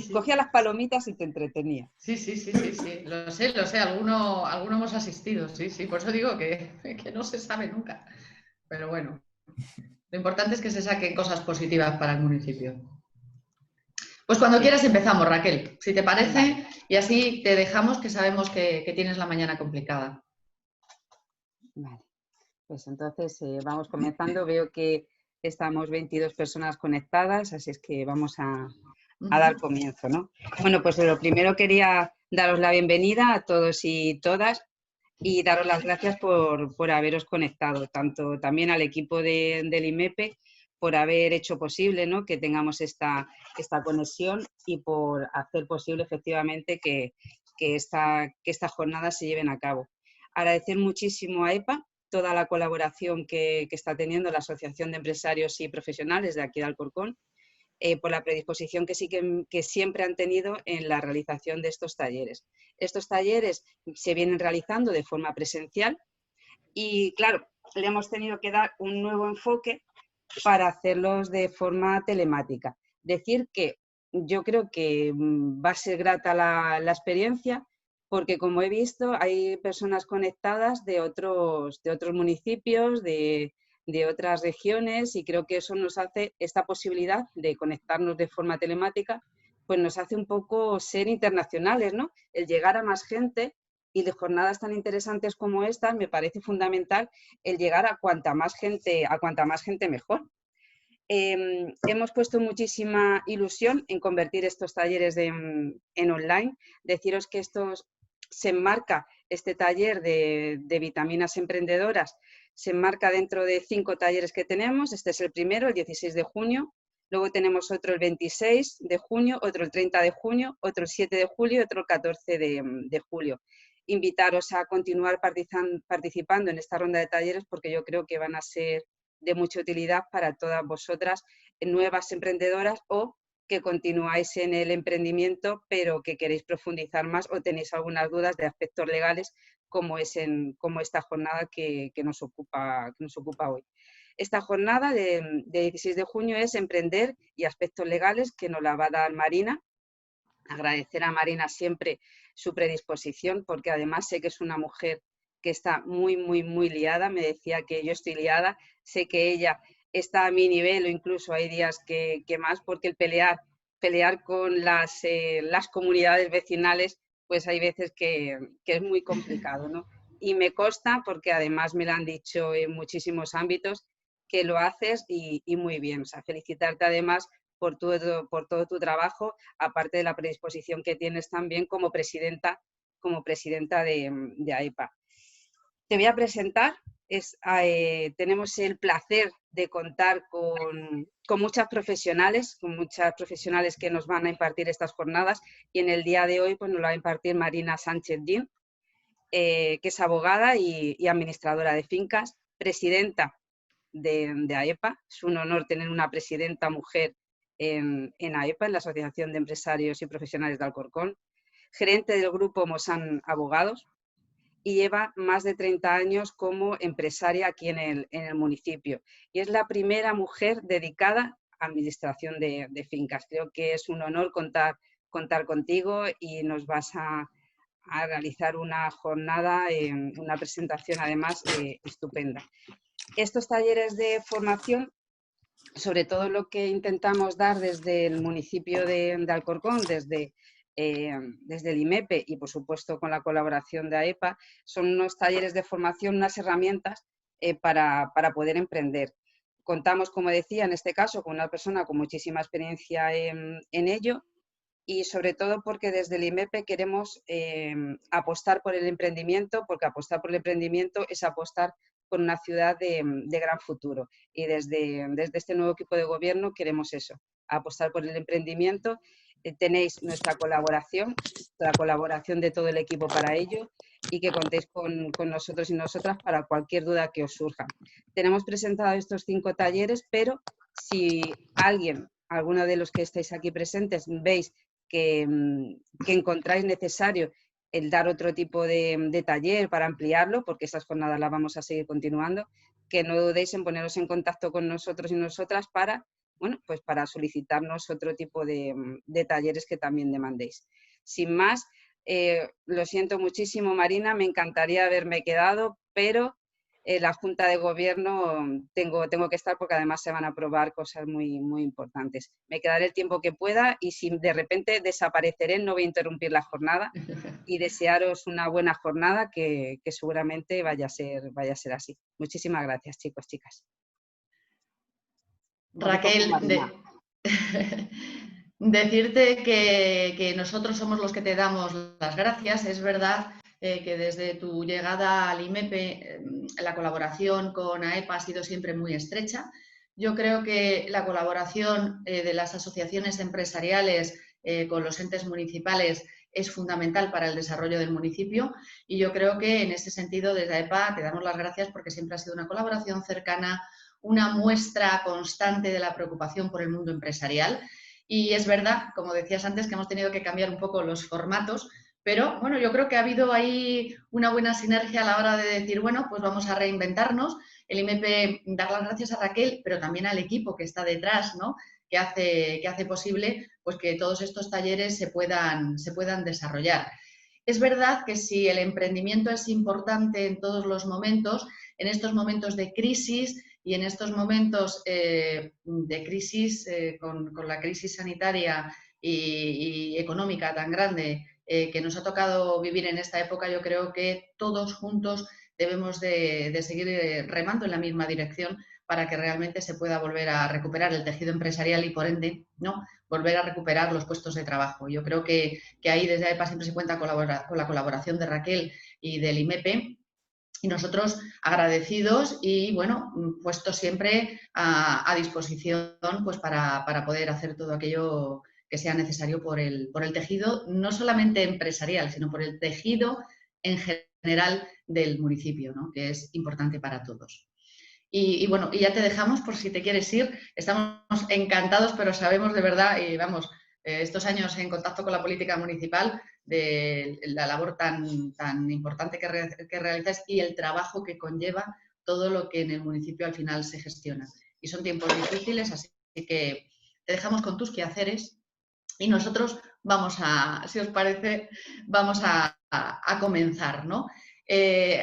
sí. Cogía las palomitas y te entretenía. Sí, lo sé, alguno hemos asistido, sí, por eso digo que no se sabe nunca. Pero bueno, lo importante es que se saquen cosas positivas para el municipio. Pues cuando quieras empezamos, Raquel, si te parece, Vale. y así te dejamos, que sabemos que tienes la mañana complicada. Vale, pues entonces vamos comenzando. Veo que estamos 22 personas conectadas, así es que vamos a dar comienzo, ¿no? Bueno, pues lo primero quería daros la bienvenida a todos y todas y daros las gracias por haberos conectado, tanto también al equipo del IMEPE por haber hecho posible, ¿no?, que tengamos esta conexión y por hacer posible efectivamente que estas jornadas se lleven a cabo. Agradecer muchísimo a EPA toda la colaboración que está teniendo la Asociación de Empresarios y Profesionales de aquí de Alcorcón, por la predisposición que siempre han tenido en la realización de estos talleres. Estos talleres se vienen realizando de forma presencial y, claro, le hemos tenido que dar un nuevo enfoque para hacerlos de forma telemática. Decir que yo creo que va a ser grata la experiencia, porque como he visto hay personas conectadas de otros municipios, de otras regiones, y creo que eso nos hace, esta posibilidad de conectarnos de forma telemática, pues nos hace un poco ser internacionales, ¿no? El llegar a más gente, y de jornadas tan interesantes como estas me parece fundamental el llegar a cuanta más gente mejor. Hemos puesto muchísima ilusión en convertir estos talleres en online. Deciros que se enmarca, este taller de vitaminas emprendedoras, se enmarca dentro de 5 talleres que tenemos. Este es el primero, el 16 de junio. Luego tenemos otro el 26 de junio, otro el 30 de junio, otro el 7 de julio y otro el 14 de julio. Invitaros a continuar participando en esta ronda de talleres, porque yo creo que van a ser de mucha utilidad para todas vosotras, nuevas emprendedoras o que continuáis en el emprendimiento pero que queréis profundizar más o tenéis algunas dudas de aspectos legales, como esta jornada que nos ocupa hoy. Esta jornada de 16 de junio es Emprender y aspectos legales, que nos la va a dar Marina. Agradecer a Marina siempre su predisposición, porque además sé que es una mujer que está muy, muy, muy liada. Me decía que yo estoy liada, sé que ella está a mi nivel o incluso hay días que más, porque el pelear con las comunidades vecinales, pues hay veces que es muy complicado, ¿no? Y me consta, porque además me lo han dicho en muchísimos ámbitos, que lo haces y muy bien. O sea, felicitarte además por todo tu trabajo, aparte de la predisposición que tienes también como presidenta de AEPA. Te voy a presentar. Tenemos el placer de contar con muchas profesionales que nos van a impartir estas jornadas, y en el día de hoy pues nos lo va a impartir Marina Sánchez Dín, que es abogada y administradora de fincas, presidenta de AEPA. Es un honor tener una presidenta mujer en AEPA, en la Asociación de Empresarios y Profesionales de Alcorcón, gerente del grupo Mosan Abogados, y lleva más de 30 años como empresaria aquí en el municipio. Y es la primera mujer dedicada a administración de fincas. Creo que es un honor contar contigo, y nos vas a realizar una jornada, una presentación además estupenda. Estos talleres de formación, sobre todo lo que intentamos dar desde el municipio de Alcorcón, desde el IMEPE y por supuesto con la colaboración de AEPA, son unos talleres de formación, unas herramientas para poder emprender. Contamos, como decía, en este caso con una persona con muchísima experiencia en ello, y sobre todo porque desde el IMEPE queremos apostar por el emprendimiento, porque apostar por el emprendimiento es apostar por una ciudad de gran futuro. Y desde este nuevo equipo de gobierno queremos eso, apostar por el emprendimiento. Tenéis nuestra colaboración, la colaboración de todo el equipo para ello, y que contéis con nosotros y nosotras para cualquier duda que os surja. Tenemos presentados estos 5 talleres, pero si alguno de los que estáis aquí presentes, veis que encontráis necesario el dar otro tipo de taller para ampliarlo, porque esas jornadas las vamos a seguir continuando, que no dudéis en poneros en contacto con nosotros y nosotras para bueno, pues para solicitarnos otro tipo de talleres que también demandéis. Sin más, lo siento muchísimo, Marina, me encantaría haberme quedado, pero la Junta de Gobierno tengo que estar porque además se van a aprobar cosas muy, muy importantes. Me quedaré el tiempo que pueda y si de repente desapareceré no voy a interrumpir la jornada y desearos una buena jornada que seguramente vaya a ser así. Muchísimas gracias, chicos, chicas. Os dejo con Raquel, Marina. decirte que nosotros somos los que te damos las gracias. Es verdad que desde tu llegada al IMEPE la colaboración con AEPA ha sido siempre muy estrecha. Yo creo que la colaboración de las asociaciones empresariales con los entes municipales es fundamental para el desarrollo del municipio y yo creo que en ese sentido desde AEPA te damos las gracias porque siempre ha sido una colaboración cercana, una muestra constante de la preocupación por el mundo empresarial. Y es verdad, como decías antes, que hemos tenido que cambiar un poco los formatos, pero bueno, yo creo que ha habido ahí una buena sinergia a la hora de decir, bueno, pues vamos a reinventarnos. El IMEPE, dar las gracias a Raquel, pero también al equipo que está detrás, ¿no? Que hace posible pues, que todos estos talleres se puedan desarrollar. Es verdad que si el emprendimiento es importante en todos los momentos, en estos momentos de crisis y en estos momentos de crisis, con la crisis sanitaria y económica tan grande que nos ha tocado vivir en esta época, yo creo que todos juntos debemos de seguir remando en la misma dirección para que realmente se pueda volver a recuperar el tejido empresarial y, por ende, ¿no?, volver a recuperar los puestos de trabajo. Yo creo que ahí desde AEPA siempre se cuenta con la colaboración de Raquel y del IMEPE, y nosotros agradecidos y, bueno, puestos siempre a disposición pues para poder hacer todo aquello que sea necesario por el tejido, no solamente empresarial, sino por el tejido en general del municipio, ¿no?, que es importante para todos. Y bueno, y ya te dejamos por si te quieres ir. Estamos encantados, pero sabemos de verdad, y vamos, estos años en contacto con la política municipal, de la labor tan importante que realizáis y el trabajo que conlleva todo lo que en el municipio al final se gestiona. Y son tiempos difíciles, así que te dejamos con tus quehaceres y nosotros vamos a, si os parece, vamos a comenzar, ¿no?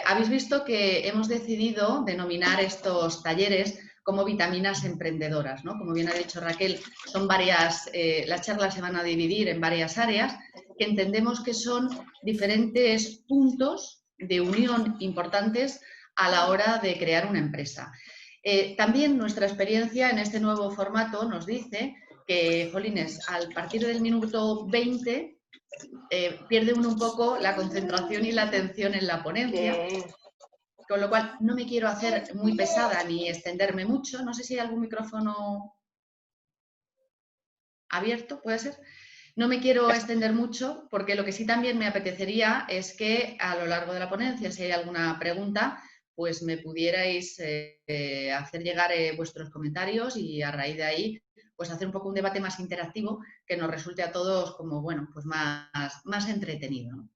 Habéis visto que hemos decidido denominar estos talleres como vitaminas emprendedoras, ¿no? Como bien ha dicho Raquel, son varias, las charlas se van a dividir en varias áreas que entendemos que son diferentes puntos de unión importantes a la hora de crear una empresa. También nuestra experiencia en este nuevo formato nos dice que, jolines, al partir del minuto 20 pierde uno un poco la concentración y la atención en la ponencia, con lo cual no me quiero hacer muy pesada ni extenderme mucho. No sé si hay algún micrófono abierto, ¿puede ser? No me quiero extender mucho porque lo que sí también me apetecería es que a lo largo de la ponencia, si hay alguna pregunta, pues me pudierais hacer llegar vuestros comentarios y a raíz de ahí pues hacer un poco un debate más interactivo que nos resulte a todos como, bueno, pues más entretenido, ¿no?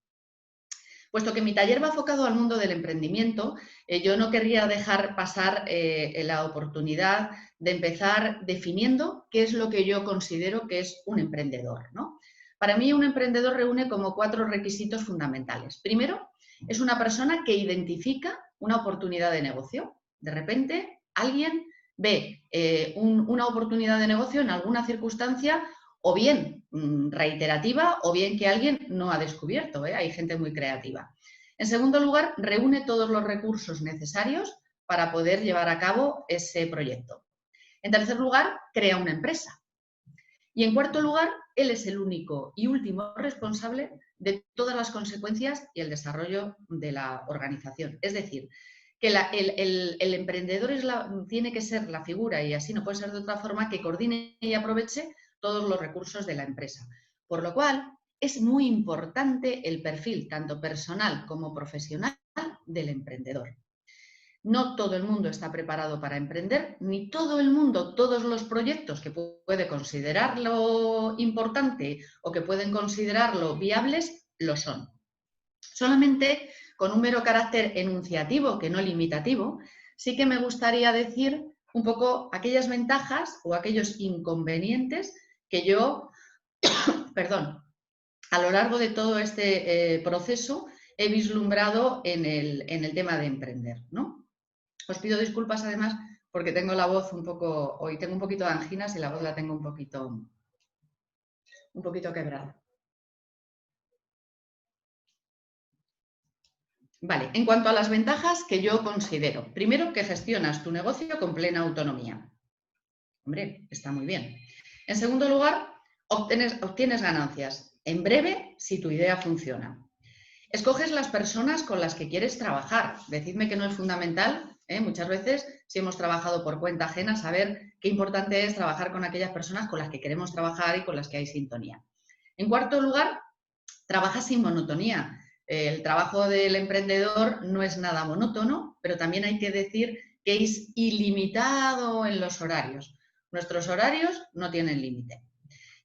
Puesto que mi taller va enfocado al mundo del emprendimiento, yo no querría dejar pasar la oportunidad de empezar definiendo qué es lo que yo considero que es un emprendedor, ¿no? Para mí, un emprendedor reúne como 4 requisitos fundamentales. Primero, es una persona que identifica una oportunidad de negocio. De repente, alguien ve una oportunidad de negocio en alguna circunstancia o bien reiterativa o bien que alguien no ha descubierto, ¿eh? Hay gente muy creativa. En segundo lugar, reúne todos los recursos necesarios para poder llevar a cabo ese proyecto. En tercer lugar, crea una empresa. Y en cuarto lugar, él es el único y último responsable de todas las consecuencias y el desarrollo de la organización. Es decir, que el emprendedor tiene que ser la figura, y así no puede ser de otra forma, que coordine y aproveche todos los recursos de la empresa. Por lo cual, es muy importante el perfil, tanto personal como profesional, del emprendedor. No todo el mundo está preparado para emprender, ni todo el mundo, todos los proyectos que puede considerarlo importante o que pueden considerarlo viables, lo son. Solamente con un mero carácter enunciativo, que no limitativo, sí que me gustaría decir un poco aquellas ventajas o aquellos inconvenientes que yo, perdón, a lo largo de todo este proceso he vislumbrado en el tema de emprender, ¿no? Os pido disculpas además porque tengo la voz un poco, hoy tengo un poquito de anginas y la voz la tengo un poquito quebrada. Vale, en cuanto a las ventajas que yo considero, primero que gestionas tu negocio con plena autonomía. Hombre, está muy bien. En segundo lugar, obtienes ganancias en breve si tu idea funciona. Escoges las personas con las que quieres trabajar. Decidme que no es fundamental, muchas veces, si hemos trabajado por cuenta ajena, saber qué importante es trabajar con aquellas personas con las que queremos trabajar y con las que hay sintonía. En cuarto lugar, trabajas sin monotonía. El trabajo del emprendedor no es nada monótono, pero también hay que decir que es ilimitado en los horarios. Nuestros horarios no tienen límite.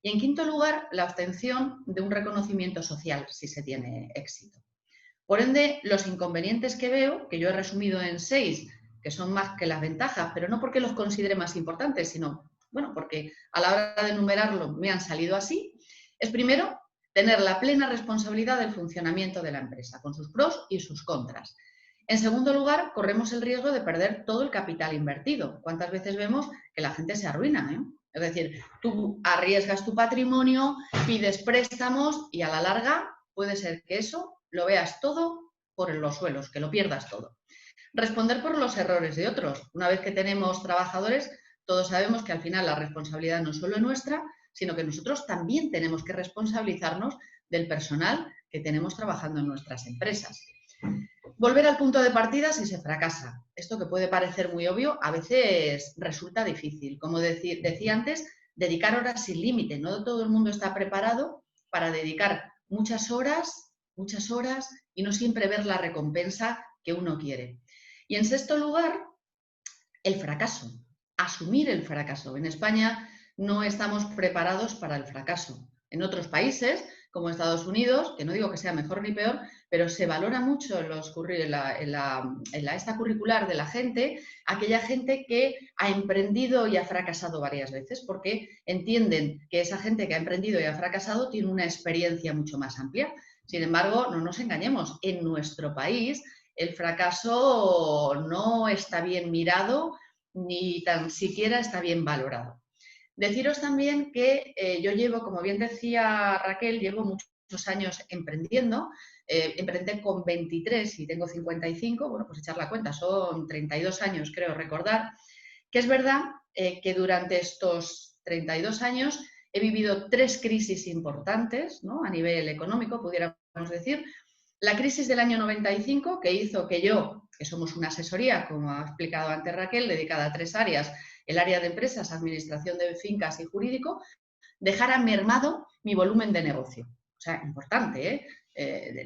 Y en quinto lugar, la obtención de un reconocimiento social, si se tiene éxito. Por ende, los inconvenientes que veo, que yo he resumido en 6, que son más que las ventajas, pero no porque los considere más importantes, sino, bueno, porque a la hora de enumerarlo me han salido así, es primero tener la plena responsabilidad del funcionamiento de la empresa, con sus pros y sus contras. En segundo lugar, corremos el riesgo de perder todo el capital invertido. ¿Cuántas veces vemos que la gente se arruina? Es decir, tú arriesgas tu patrimonio, pides préstamos y a la larga puede ser que eso lo veas todo por los suelos, que lo pierdas todo. Responder por los errores de otros. Una vez que tenemos trabajadores, todos sabemos que al final la responsabilidad no solo es nuestra, sino que nosotros también tenemos que responsabilizarnos del personal que tenemos trabajando en nuestras empresas. Volver al punto de partida si se fracasa. Esto que puede parecer muy obvio, a veces resulta difícil. Como decía antes, dedicar horas sin límite. No todo el mundo está preparado para dedicar muchas horas y no siempre ver la recompensa que uno quiere. Y en sexto lugar, el fracaso. Asumir el fracaso. En España no estamos preparados para el fracaso. En otros países, como Estados Unidos, que no digo que sea mejor ni peor, pero se valora mucho en la esta curricular de la gente, aquella gente que ha emprendido y ha fracasado varias veces, porque entienden que esa gente que ha emprendido y ha fracasado tiene una experiencia mucho más amplia. Sin embargo, no nos engañemos, en nuestro país el fracaso no está bien mirado ni tan siquiera está bien valorado. Deciros también que yo llevo, como bien decía Raquel, llevo muchos años emprendiendo. Emprendí con 23 y tengo 55, bueno, pues echar la cuenta, son 32 años, creo recordar, que es verdad que durante estos 32 años he vivido 3 crisis importantes, ¿no? A nivel económico, pudiéramos decir. La crisis del año 95, que hizo que yo, que somos una asesoría, como ha explicado antes Raquel, dedicada a 3 áreas, el área de empresas, administración de fincas y jurídico, dejara mermado mi volumen de negocio. O sea, importante, ¿eh?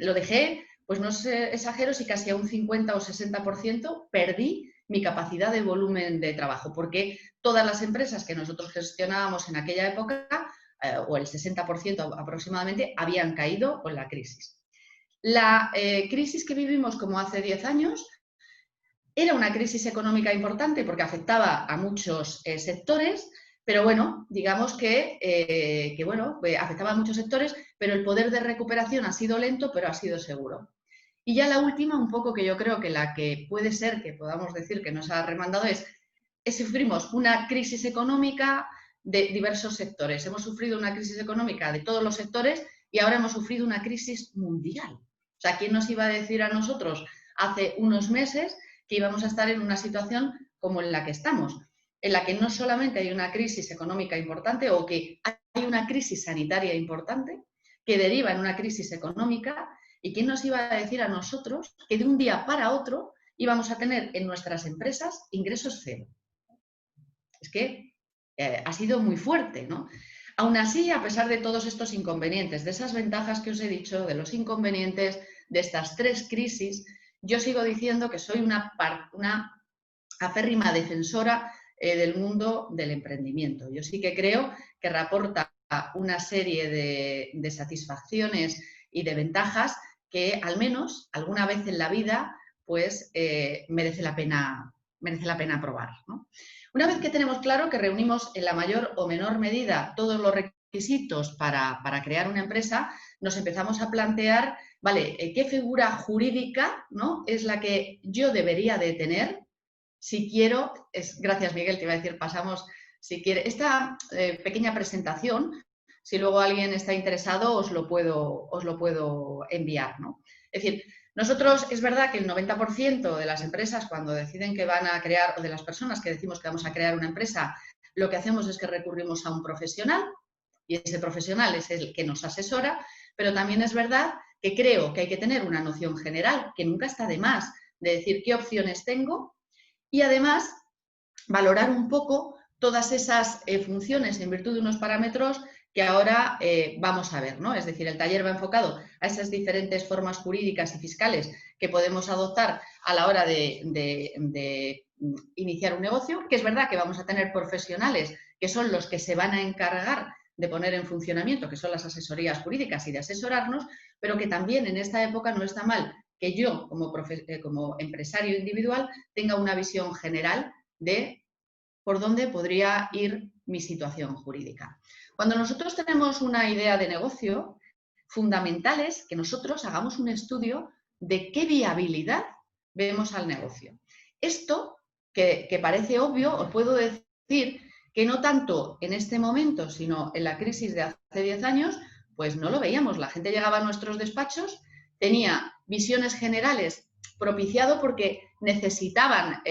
Lo dejé, pues no sé, exagero, si casi a un 50 o 60% perdí mi capacidad de volumen de trabajo, porque todas las empresas que nosotros gestionábamos en aquella época, o el 60% aproximadamente, habían caído con la crisis. La crisis que vivimos como hace 10 años era una crisis económica importante porque afectaba a muchos sectores, pero bueno, digamos que bueno, afectaba a muchos sectores, pero el poder de recuperación ha sido lento, pero ha sido seguro. Y ya la última, un poco que yo creo que la que puede ser que podamos decir que nos ha remandado es sufrimos una crisis económica de diversos sectores. Hemos sufrido una crisis económica de todos los sectores y ahora hemos sufrido una crisis mundial. O sea, ¿quién nos iba a decir a nosotros hace unos meses que íbamos a estar en una situación como en la que estamos? En la que no solamente hay una crisis económica importante o que hay una crisis sanitaria importante que deriva en una crisis económica, y quién nos iba a decir a nosotros que de un día para otro íbamos a tener en nuestras empresas ingresos cero. Es que ha sido muy fuerte, ¿no? Aún así, a pesar de todos estos inconvenientes, de esas ventajas que os he dicho, de los inconvenientes, de estas 3 crisis, yo sigo diciendo que soy una aférrima defensora del mundo del emprendimiento. Yo sí que creo que reporta una serie de satisfacciones y de ventajas que al menos alguna vez en la vida pues merece la pena probar, ¿no? Una vez que tenemos claro que reunimos en la mayor o menor medida todos los requisitos para crear una empresa, nos empezamos a plantear, vale, ¿qué figura jurídica, ¿no?, es la que yo debería de tener si quiero? Gracias, Miguel, te iba a decir, pasamos, si quiere, esta pequeña presentación, si luego alguien está interesado, os lo puedo enviar, ¿no? Es decir, nosotros, es verdad que el 90% de las empresas, cuando deciden que van a crear, o de las personas que decimos que vamos a crear una empresa, lo que hacemos es que recurrimos a un profesional, y ese profesional es el que nos asesora, pero también es verdad que creo que hay que tener una noción general, que nunca está de más, de decir qué opciones tengo, y además valorar un poco todas esas funciones en virtud de unos parámetros que ahora vamos a ver, ¿no? Es decir, el taller va enfocado a esas diferentes formas jurídicas y fiscales que podemos adoptar a la hora de iniciar un negocio, que es verdad que vamos a tener profesionales que son los que se van a encargar de poner en funcionamiento, que son las asesorías jurídicas y de asesorarnos, pero que también en esta época no está mal que yo, como empresario individual, tenga una visión general de por dónde podría ir mi situación jurídica. Cuando nosotros tenemos una idea de negocio, fundamental es que nosotros hagamos un estudio de qué viabilidad vemos al negocio. Esto, que parece obvio, os puedo decir que no tanto en este momento, sino en la crisis de hace 10 años, pues no lo veíamos. La gente llegaba a nuestros despachos, tenía visiones generales propiciado porque necesitaban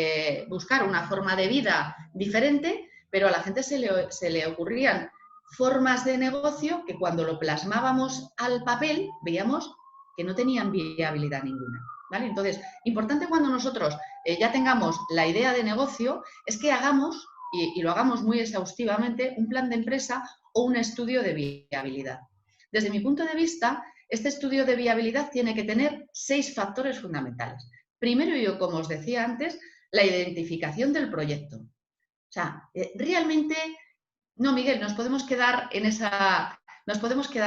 buscar una forma de vida diferente, pero a la gente se le ocurrían formas de negocio que cuando lo plasmábamos al papel veíamos que no tenían viabilidad ninguna, ¿vale? Entonces, importante cuando nosotros ya tengamos la idea de negocio es que hagamos, y lo hagamos muy exhaustivamente, un plan de empresa o un estudio de viabilidad. Desde mi punto de vista, este estudio de viabilidad tiene que tener 6 factores fundamentales. Primero, yo, como os decía antes, la identificación del proyecto. O sea, realmente, no, Miguel, nos podemos quedar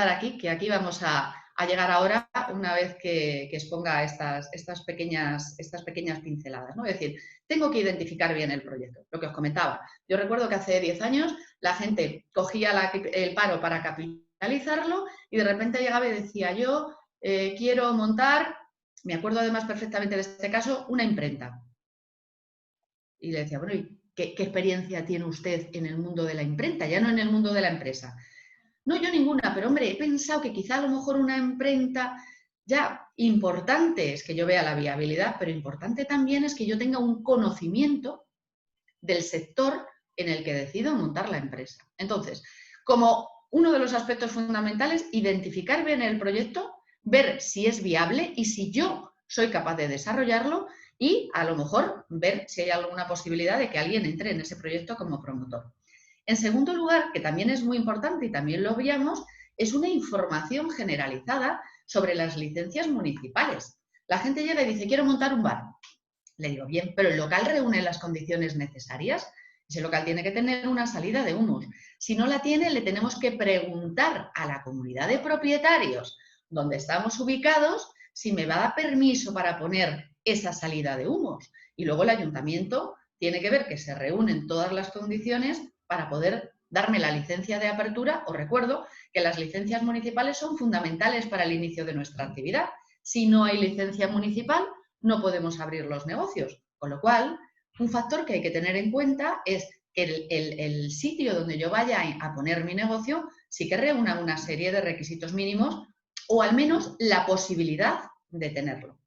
aquí, que aquí vamos a llegar ahora una vez que exponga estas pequeñas pinceladas, ¿no? Es decir, tengo que identificar bien el proyecto, lo que os comentaba. Yo recuerdo que hace 10 años la gente cogía el paro para capitalizarlo y de repente llegaba y decía, yo quiero montar, me acuerdo además perfectamente de este caso, una imprenta. Y le decía, bueno, ¿y qué experiencia tiene usted en el mundo de la imprenta? Ya no en el mundo de la empresa. No, yo ninguna, pero hombre, he pensado que quizá a lo mejor una imprenta, ya importante es que yo vea la viabilidad, pero importante también es que yo tenga un conocimiento del sector en el que decido montar la empresa. Entonces, como uno de los aspectos fundamentales, identificar bien el proyecto, ver si es viable y si yo soy capaz de desarrollarlo y a lo mejor ver si hay alguna posibilidad de que alguien entre en ese proyecto como promotor. En segundo lugar, que también es muy importante y también lo veíamos, es una información generalizada sobre las licencias municipales. La gente llega y dice, quiero montar un bar. Le digo, bien, pero el local reúne las condiciones necesarias. Ese local tiene que tener una salida de humos. Si no la tiene, le tenemos que preguntar a la comunidad de propietarios donde estamos ubicados si me va a dar permiso para poner esa salida de humos. Y luego el ayuntamiento tiene que ver que se reúnen todas las condiciones para poder darme la licencia de apertura. Os recuerdo que las licencias municipales son fundamentales para el inicio de nuestra actividad. Si no hay licencia municipal, no podemos abrir los negocios. Con lo cual, un factor que hay que tener en cuenta es que el sitio donde yo vaya a poner mi negocio sí que reúna una serie de requisitos mínimos o al menos la posibilidad de tenerlo.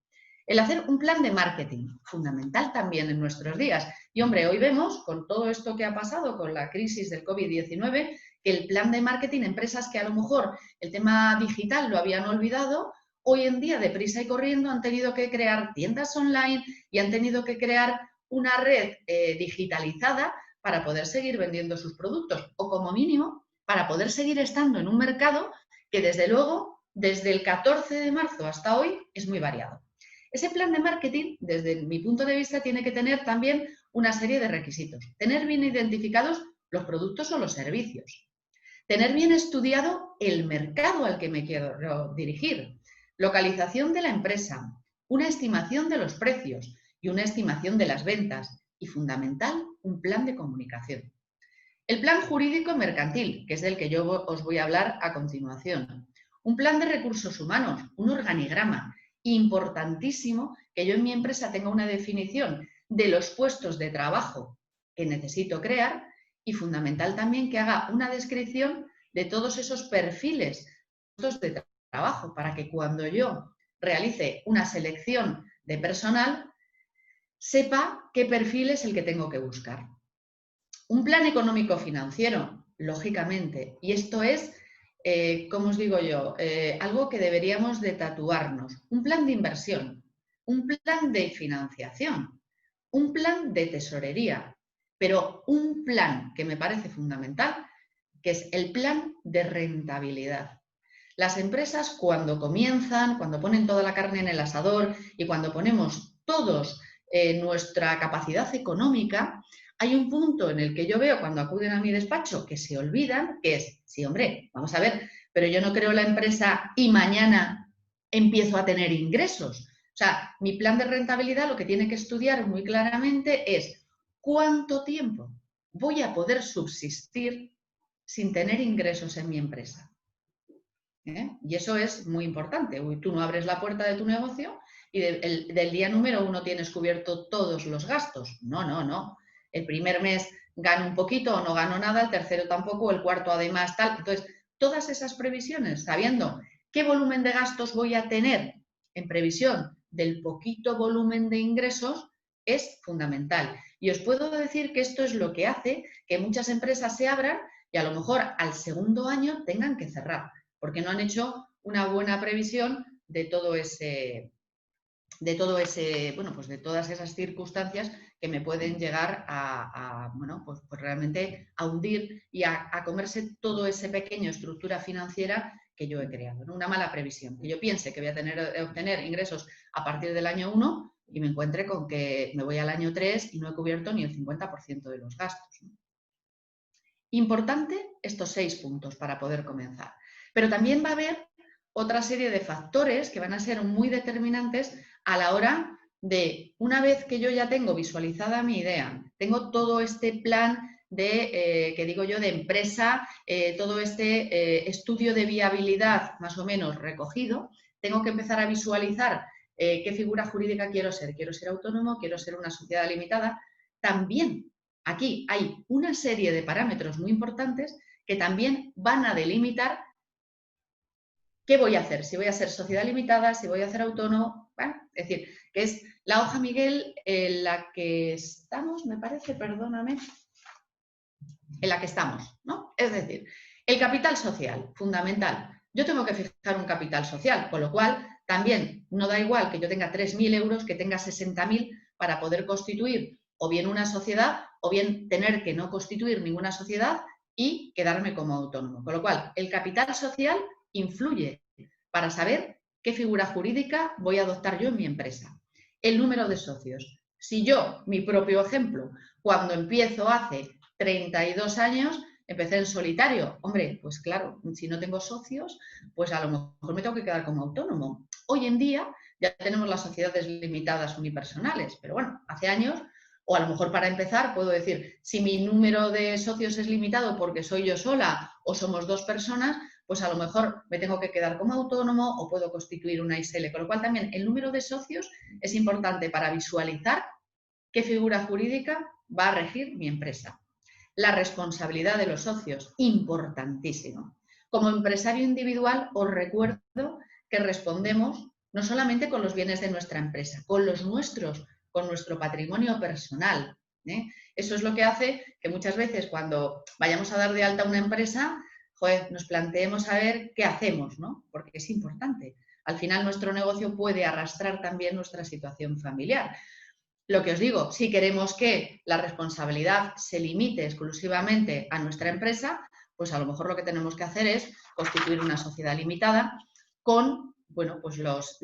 El hacer un plan de marketing, fundamental también en nuestros días. Y hombre, hoy vemos con todo esto que ha pasado con la crisis del COVID-19 que el plan de marketing, empresas que a lo mejor el tema digital lo habían olvidado, hoy en día, deprisa y corriendo, han tenido que crear tiendas online y han tenido que crear una red digitalizada para poder seguir vendiendo sus productos o, como mínimo, para poder seguir estando en un mercado que, desde luego, desde el 14 de marzo hasta hoy es muy variado. Ese plan de marketing, desde mi punto de vista, tiene que tener también una serie de requisitos. Tener bien identificados los productos o los servicios. Tener bien estudiado el mercado al que me quiero dirigir. Localización de la empresa, una estimación de los precios y una estimación de las ventas y, fundamental, un plan de comunicación. El plan jurídico mercantil, que es del que yo os voy a hablar a continuación. Un plan de recursos humanos, un organigrama. Importantísimo que yo en mi empresa tenga una definición de los puestos de trabajo que necesito crear y fundamental también que haga una descripción de todos esos perfiles de trabajo para que cuando yo realice una selección de personal sepa qué perfil es el que tengo que buscar. Un plan económico financiero, lógicamente, y esto es, como os digo yo, algo que deberíamos de tatuarnos. Un plan de inversión, un plan de financiación, un plan de tesorería, pero un plan que me parece fundamental, que es el plan de rentabilidad. Las empresas cuando comienzan, cuando ponen toda la carne en el asador y cuando ponemos todos nuestra capacidad económica, hay un punto en el que yo veo cuando acuden a mi despacho que se olvidan, que es, sí, hombre, vamos a ver, pero yo no creo la empresa y mañana empiezo a tener ingresos. O sea, mi plan de rentabilidad lo que tiene que estudiar muy claramente es cuánto tiempo voy a poder subsistir sin tener ingresos en mi empresa. Y eso es muy importante. Tú no abres la puerta de tu negocio y del día número 1 tienes cubierto todos los gastos. No, no, no. El primer mes gano un poquito o no gano nada, el tercero tampoco, el cuarto además tal. Entonces, todas esas previsiones, sabiendo qué volumen de gastos voy a tener en previsión del poquito volumen de ingresos, es fundamental. Y os puedo decir que esto es lo que hace que muchas empresas se abran y a lo mejor al segundo año tengan que cerrar, porque no han hecho una buena previsión de todo ese, bueno, pues de todas esas circunstancias que me pueden llegar bueno, pues realmente a hundir y a comerse todo ese pequeño estructura financiera que yo he creado, ¿no? Una mala previsión, que yo piense que voy a obtener ingresos a partir del año 1 y me encuentre con que me voy al año 3 y no he cubierto ni el 50% de los gastos, ¿no? Importante estos 6 puntos para poder comenzar. Pero también va a haber otra serie de factores que van a ser muy determinantes a la hora de, una vez que yo ya tengo visualizada mi idea, tengo todo este plan de, que digo yo, de empresa, todo este estudio de viabilidad más o menos recogido, tengo que empezar a visualizar qué figura jurídica quiero ser. Quiero ser autónomo, quiero ser una sociedad limitada. También aquí hay una serie de parámetros muy importantes que también van a delimitar qué voy a hacer, si voy a ser sociedad limitada, si voy a ser autónomo. Bueno, es decir, que es la hoja, Miguel, en la que estamos, me parece, perdóname, en la que estamos, ¿no? Es decir, el capital social, fundamental. Yo tengo que fijar un capital social, con lo cual también no da igual que yo tenga 3.000 euros, que tenga 60.000 para poder constituir o bien una sociedad o bien tener que no constituir ninguna sociedad y quedarme como autónomo. Con lo cual, el capital social influye para saber qué figura jurídica voy a adoptar yo en mi empresa. El número de socios. Si yo, mi propio ejemplo, cuando empiezo hace 32 años, empecé en solitario. Hombre, pues claro, si no tengo socios, pues a lo mejor me tengo que quedar como autónomo. Hoy en día ya tenemos las sociedades limitadas unipersonales, pero bueno, hace años, o a lo mejor para empezar, puedo decir, si mi número de socios es limitado porque soy yo sola o somos 2 personas, pues a lo mejor me tengo que quedar como autónomo o puedo constituir una SL. Con lo cual también el número de socios es importante para visualizar qué figura jurídica va a regir mi empresa. La responsabilidad de los socios, importantísimo. Como empresario individual, os recuerdo que respondemos no solamente con los bienes de nuestra empresa, con los nuestros, con nuestro patrimonio personal. Eso es lo que hace que muchas veces cuando vayamos a dar de alta una empresa, joder, nos planteemos a ver qué hacemos, ¿no? Porque es importante. Al final nuestro negocio puede arrastrar también nuestra situación familiar. Lo que os digo, si queremos que la responsabilidad se limite exclusivamente a nuestra empresa, pues a lo mejor lo que tenemos que hacer es constituir una sociedad limitada con, bueno, pues los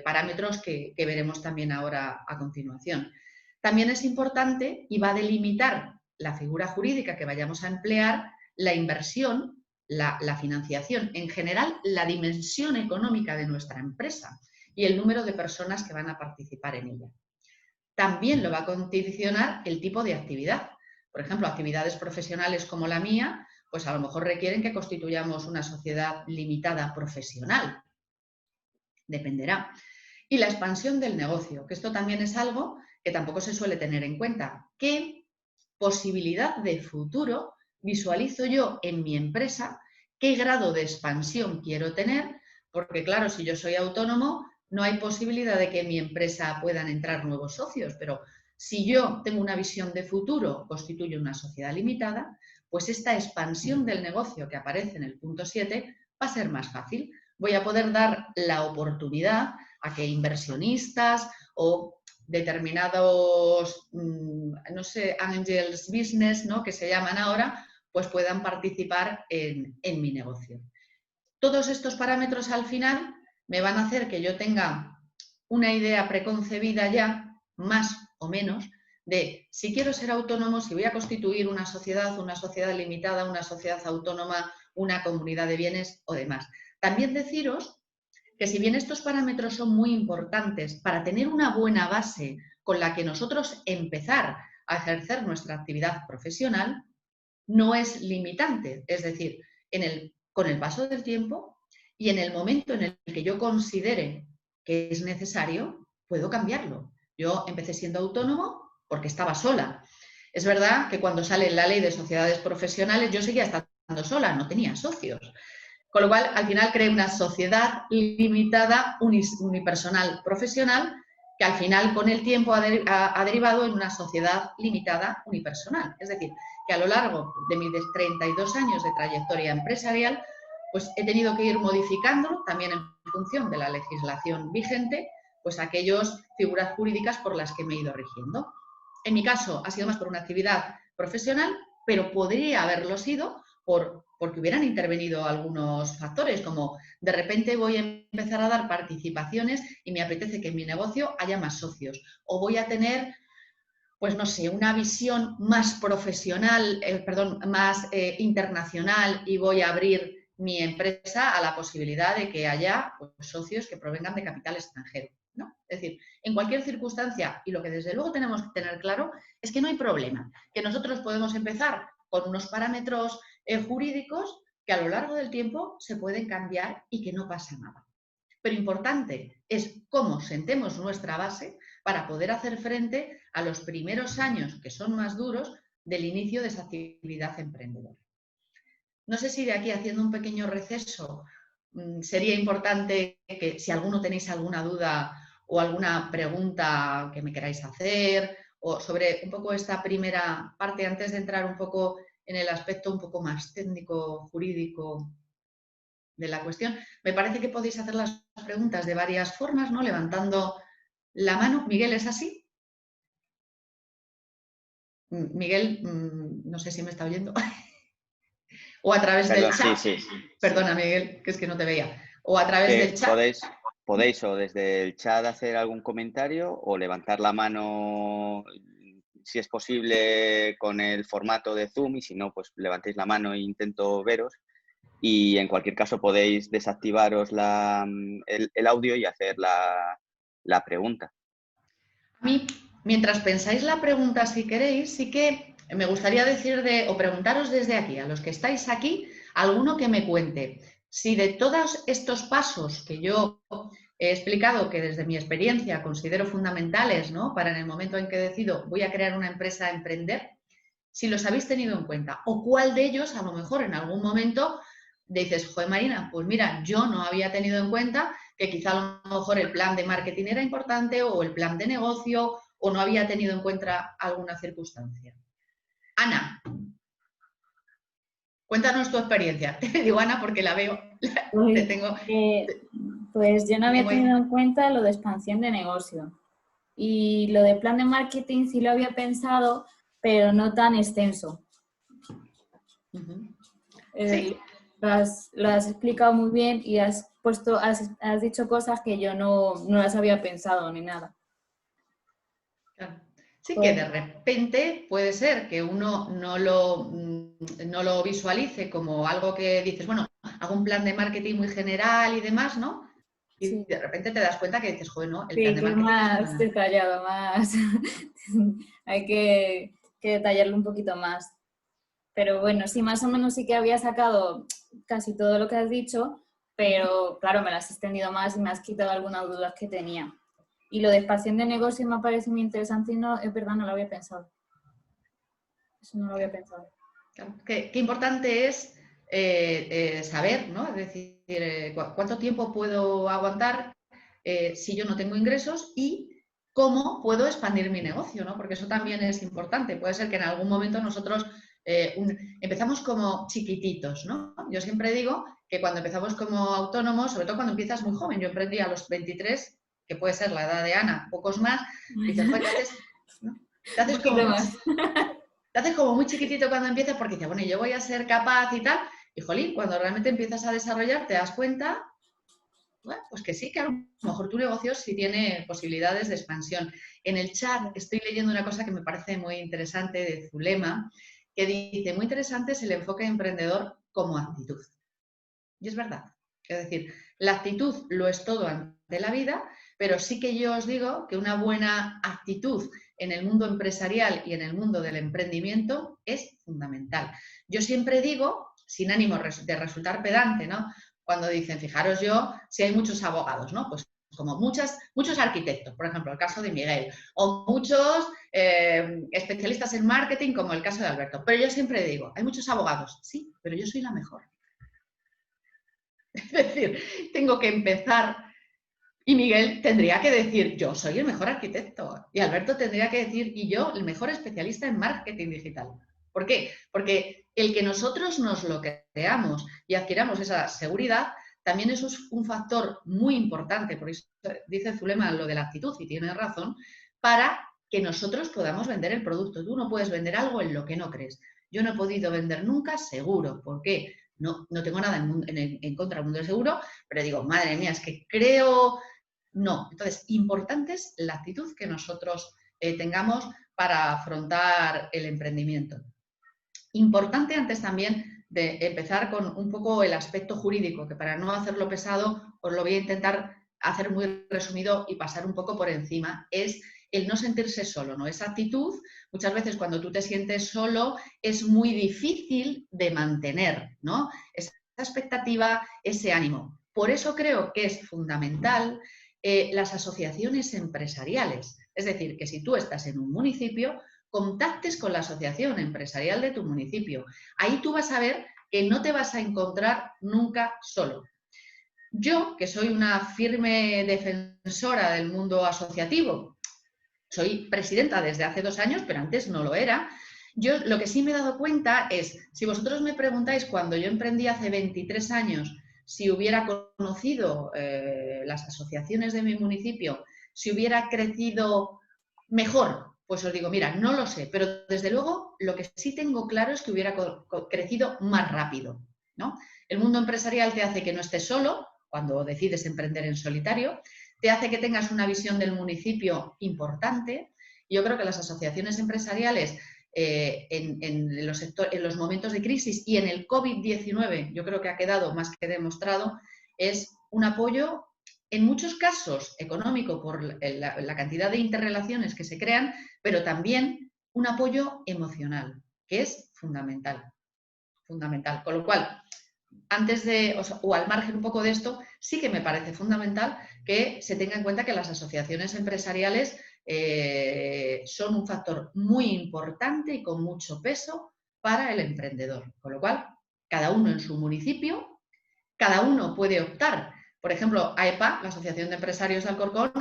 parámetros que veremos también ahora a continuación. También es importante y va a delimitar la figura jurídica que vayamos a emplear, la inversión, la financiación, en general la dimensión económica de nuestra empresa y el número de personas que van a participar en ella. también lo va a condicionar el tipo de actividad. Por ejemplo, actividades profesionales como la mía, pues a lo mejor requieren que constituyamos una sociedad limitada profesional. Dependerá. Y la expansión del negocio, que esto también es algo que tampoco se suele tener en cuenta. ¿Qué posibilidad de futuro visualizo yo en mi empresa? ¿Qué grado de expansión quiero tener? Porque claro, si yo soy autónomo, no hay posibilidad de que en mi empresa puedan entrar nuevos socios, pero si yo tengo una visión de futuro, constituyo una sociedad limitada, pues esta expansión del negocio que aparece en el punto 7 va a ser más fácil. Voy a poder dar la oportunidad a que inversionistas o determinados, no sé, angels business, ¿no?, que se llaman ahora, pues puedan participar en mi negocio. Todos estos parámetros al final me van a hacer que yo tenga una idea preconcebida ya, más o menos, de si quiero ser autónomo, si voy a constituir una sociedad limitada, una sociedad autónoma, una comunidad de bienes o demás. También deciros que si bien estos parámetros son muy importantes para tener una buena base con la que nosotros empezar a ejercer nuestra actividad profesional, no es limitante. Es decir, con el paso del tiempo y en el momento en el que yo considere que es necesario, puedo cambiarlo. Yo empecé siendo autónomo porque estaba sola. Es verdad que cuando sale la ley de sociedades profesionales yo seguía estando sola, no tenía socios. Con lo cual, al final creé una sociedad limitada, unipersonal, profesional, que al final con el tiempo ha derivado en una sociedad limitada, unipersonal. Es decir, que a lo largo de mis 32 años de trayectoria empresarial, pues he tenido que ir modificándolo, también en función de la legislación vigente, pues aquellas figuras jurídicas por las que me he ido rigiendo. En mi caso ha sido más por una actividad profesional, pero podría haberlo sido porque hubieran intervenido algunos factores, como de repente voy a empezar a dar participaciones y me apetece que en mi negocio haya más socios, o voy a tener, pues no sé, una visión más profesional, más internacional, y voy a abrir mi empresa a la posibilidad de que haya, pues, socios que provengan de capital extranjero, ¿no? Es decir, en cualquier circunstancia, y lo que desde luego tenemos que tener claro es que no hay problema, que nosotros podemos empezar con unos parámetros jurídicos que a lo largo del tiempo se pueden cambiar y que no pasa nada. Pero importante es cómo sentemos nuestra base para poder hacer frente a los primeros años, que son más duros, del inicio de esa actividad emprendedora. No sé si de aquí, haciendo un pequeño receso, sería importante que si alguno tenéis alguna duda o alguna pregunta que me queráis hacer, o sobre un poco esta primera parte, antes de entrar un poco en el aspecto un poco más técnico, jurídico de la cuestión, me parece que podéis hacer las preguntas de varias formas, ¿no? Levantando la mano. Miguel, ¿es así? Miguel, no sé si me está oyendo. O a través del chat. Sí. Perdona, Miguel, que es que no te veía. O a través del chat. Podéis o desde el chat hacer algún comentario o levantar la mano, si es posible, con el formato de Zoom, y si no, pues levantéis la mano e intento veros. Y en cualquier caso podéis desactivaros el audio y hacer la pregunta. A mí, mientras pensáis la pregunta, si queréis, sí que me gustaría decir o preguntaros desde aquí, a los que estáis aquí, alguno que me cuente si de todos estos pasos que yo he explicado, que desde mi experiencia considero fundamentales, ¿no?, para en el momento en que decido voy a crear una empresa, emprender, si los habéis tenido en cuenta, o cuál de ellos a lo mejor en algún momento dices, joder, Marina, pues mira, yo no había tenido en cuenta que quizá a lo mejor el plan de marketing era importante, o el plan de negocio, o no había tenido en cuenta alguna circunstancia. Ana, cuéntanos tu experiencia. Te digo Ana porque la veo, pues yo no había tenido en cuenta lo de expansión de negocio. Y lo de plan de marketing sí lo había pensado, pero no tan extenso. Sí. Lo has explicado muy bien y has dicho cosas que yo no las había pensado ni nada. Claro. Sí, que de repente puede ser que uno no lo visualice como algo que dices, bueno, hago un plan de marketing muy general y demás, ¿no? Y Sí. de repente te das cuenta que dices, joder, no, el Sí, plan de que es marketing es más fundamental. detallado, más... hay que detallarlo un poquito más. Pero bueno, sí, más o menos sí que había sacado casi todo lo que has dicho, pero claro, me las has extendido más y me has quitado algunas dudas que tenía. Y lo de expansión de negocio me parece muy interesante y no, es verdad, no lo había pensado. Eso no lo había pensado. Claro. Qué importante es saber, ¿no? Es decir, cuánto tiempo puedo aguantar si yo no tengo ingresos y cómo puedo expandir mi negocio, ¿no? Porque eso también es importante. Puede ser que en algún momento nosotros empezamos como chiquititos, ¿no? Yo siempre digo que cuando empezamos como autónomos, sobre todo cuando empiezas muy joven, yo emprendí a los 23, que puede ser la edad de Ana, pocos más, dices, joder, ¿no? Te Un haces poquito como más. te haces como muy chiquitito cuando empiezas porque dices, bueno, yo voy a ser capaz y tal. Y jolín, cuando realmente empiezas a desarrollar, te das cuenta, bueno, pues que sí, que a lo mejor tu negocio sí tiene posibilidades de expansión. En el chat estoy leyendo una cosa que me parece muy interesante de Zulema, que dice, muy interesante es el enfoque emprendedor como actitud. Y es verdad. Es decir, la actitud lo es todo ante la vida, pero sí que yo os digo que una buena actitud en el mundo empresarial y en el mundo del emprendimiento es fundamental. Yo siempre digo, sin ánimo de resultar pedante, ¿no? Cuando dicen, fijaros yo, si hay muchos abogados, ¿no? Pues como muchos arquitectos, por ejemplo, el caso de Miguel, o muchos especialistas en marketing, como el caso de Alberto. Pero yo siempre digo, hay muchos abogados, sí, pero yo soy la mejor. Es decir, tengo que empezar y Miguel tendría que decir, yo soy el mejor arquitecto. Y Alberto tendría que decir, y yo el mejor especialista en marketing digital. ¿Por qué? Porque el que nosotros nos lo creamos y adquiramos esa seguridad, también eso es un factor muy importante, por eso dice Zulema lo de la actitud, y tiene razón, para que nosotros podamos vender el producto. Tú no puedes vender algo en lo que no crees. Yo no he podido vender nunca seguro. ¿Por qué? No tengo nada en contra del mundo del seguro, pero digo, madre mía, es que creo... No. Entonces, importante es la actitud que nosotros tengamos para afrontar el emprendimiento. Importante antes también de empezar con un poco el aspecto jurídico, que para no hacerlo pesado os lo voy a intentar hacer muy resumido y pasar un poco por encima, es el no sentirse solo, ¿no? Esa actitud, muchas veces cuando tú te sientes solo, es muy difícil de mantener, ¿no? Esa expectativa, ese ánimo. Por eso creo que es fundamental las asociaciones empresariales. Es decir, que si tú estás en un municipio, contactes con la asociación empresarial de tu municipio. Ahí tú vas a ver que no te vas a encontrar nunca solo. Yo, que soy una firme defensora del mundo asociativo, soy presidenta desde hace 2 años, pero antes no lo era. Yo lo que sí me he dado cuenta es, si vosotros me preguntáis cuando yo emprendí hace 23 años, si hubiera conocido las asociaciones de mi municipio, si hubiera crecido mejor, pues os digo, mira, no lo sé, pero desde luego lo que sí tengo claro es que hubiera crecido más rápido, ¿no? El mundo empresarial te hace que no estés solo cuando decides emprender en solitario, te hace que tengas una visión del municipio importante. Yo creo que las asociaciones empresariales en los momentos de crisis y en el COVID-19, yo creo que ha quedado más que demostrado, es un apoyo en muchos casos económico por la cantidad de interrelaciones que se crean, pero también un apoyo emocional, que es fundamental. Fundamental. Con lo cual, antes de, o al margen un poco de esto, sí que me parece fundamental que se tenga en cuenta que las asociaciones empresariales son un factor muy importante y con mucho peso para el emprendedor. Con lo cual, cada uno en su municipio, cada uno puede optar. Por ejemplo, AEPA, la Asociación de Empresarios de Alcorcón,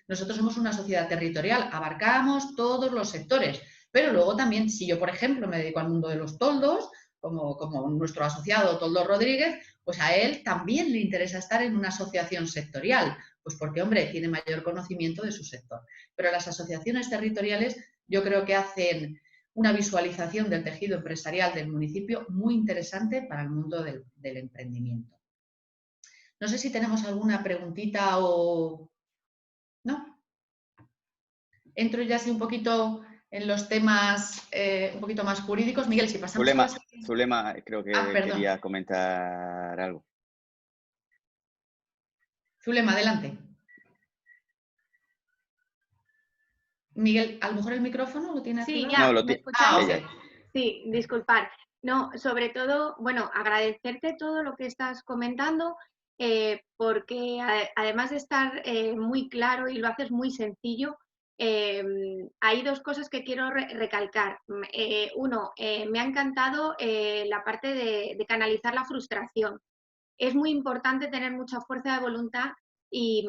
nosotros somos una sociedad territorial, abarcamos todos los sectores, pero luego también, si yo, por ejemplo, me dedico al mundo de los toldos, como nuestro asociado Toldo Rodríguez, pues a él también le interesa estar en una asociación sectorial, pues porque, hombre, tiene mayor conocimiento de su sector. Pero las asociaciones territoriales yo creo que hacen una visualización del tejido empresarial del municipio muy interesante para el mundo del emprendimiento. No sé si tenemos alguna preguntita o... ¿No? Entro ya así un poquito en los temas un poquito más jurídicos. Miguel, si pasamos a la siguiente... Zulema creo que perdón. quería comentar algo. Zulema, adelante. Miguel, a lo mejor el micrófono lo tiene Sí, activado. ya, No, ¿me escucháis? ok. Sí, disculpar. No, sobre todo, bueno, agradecerte todo lo que estás comentando, porque además de estar muy claro y lo haces muy sencillo, hay dos cosas que quiero recalcar. Uno, me ha encantado la parte de canalizar la frustración. Es muy importante tener mucha fuerza de voluntad y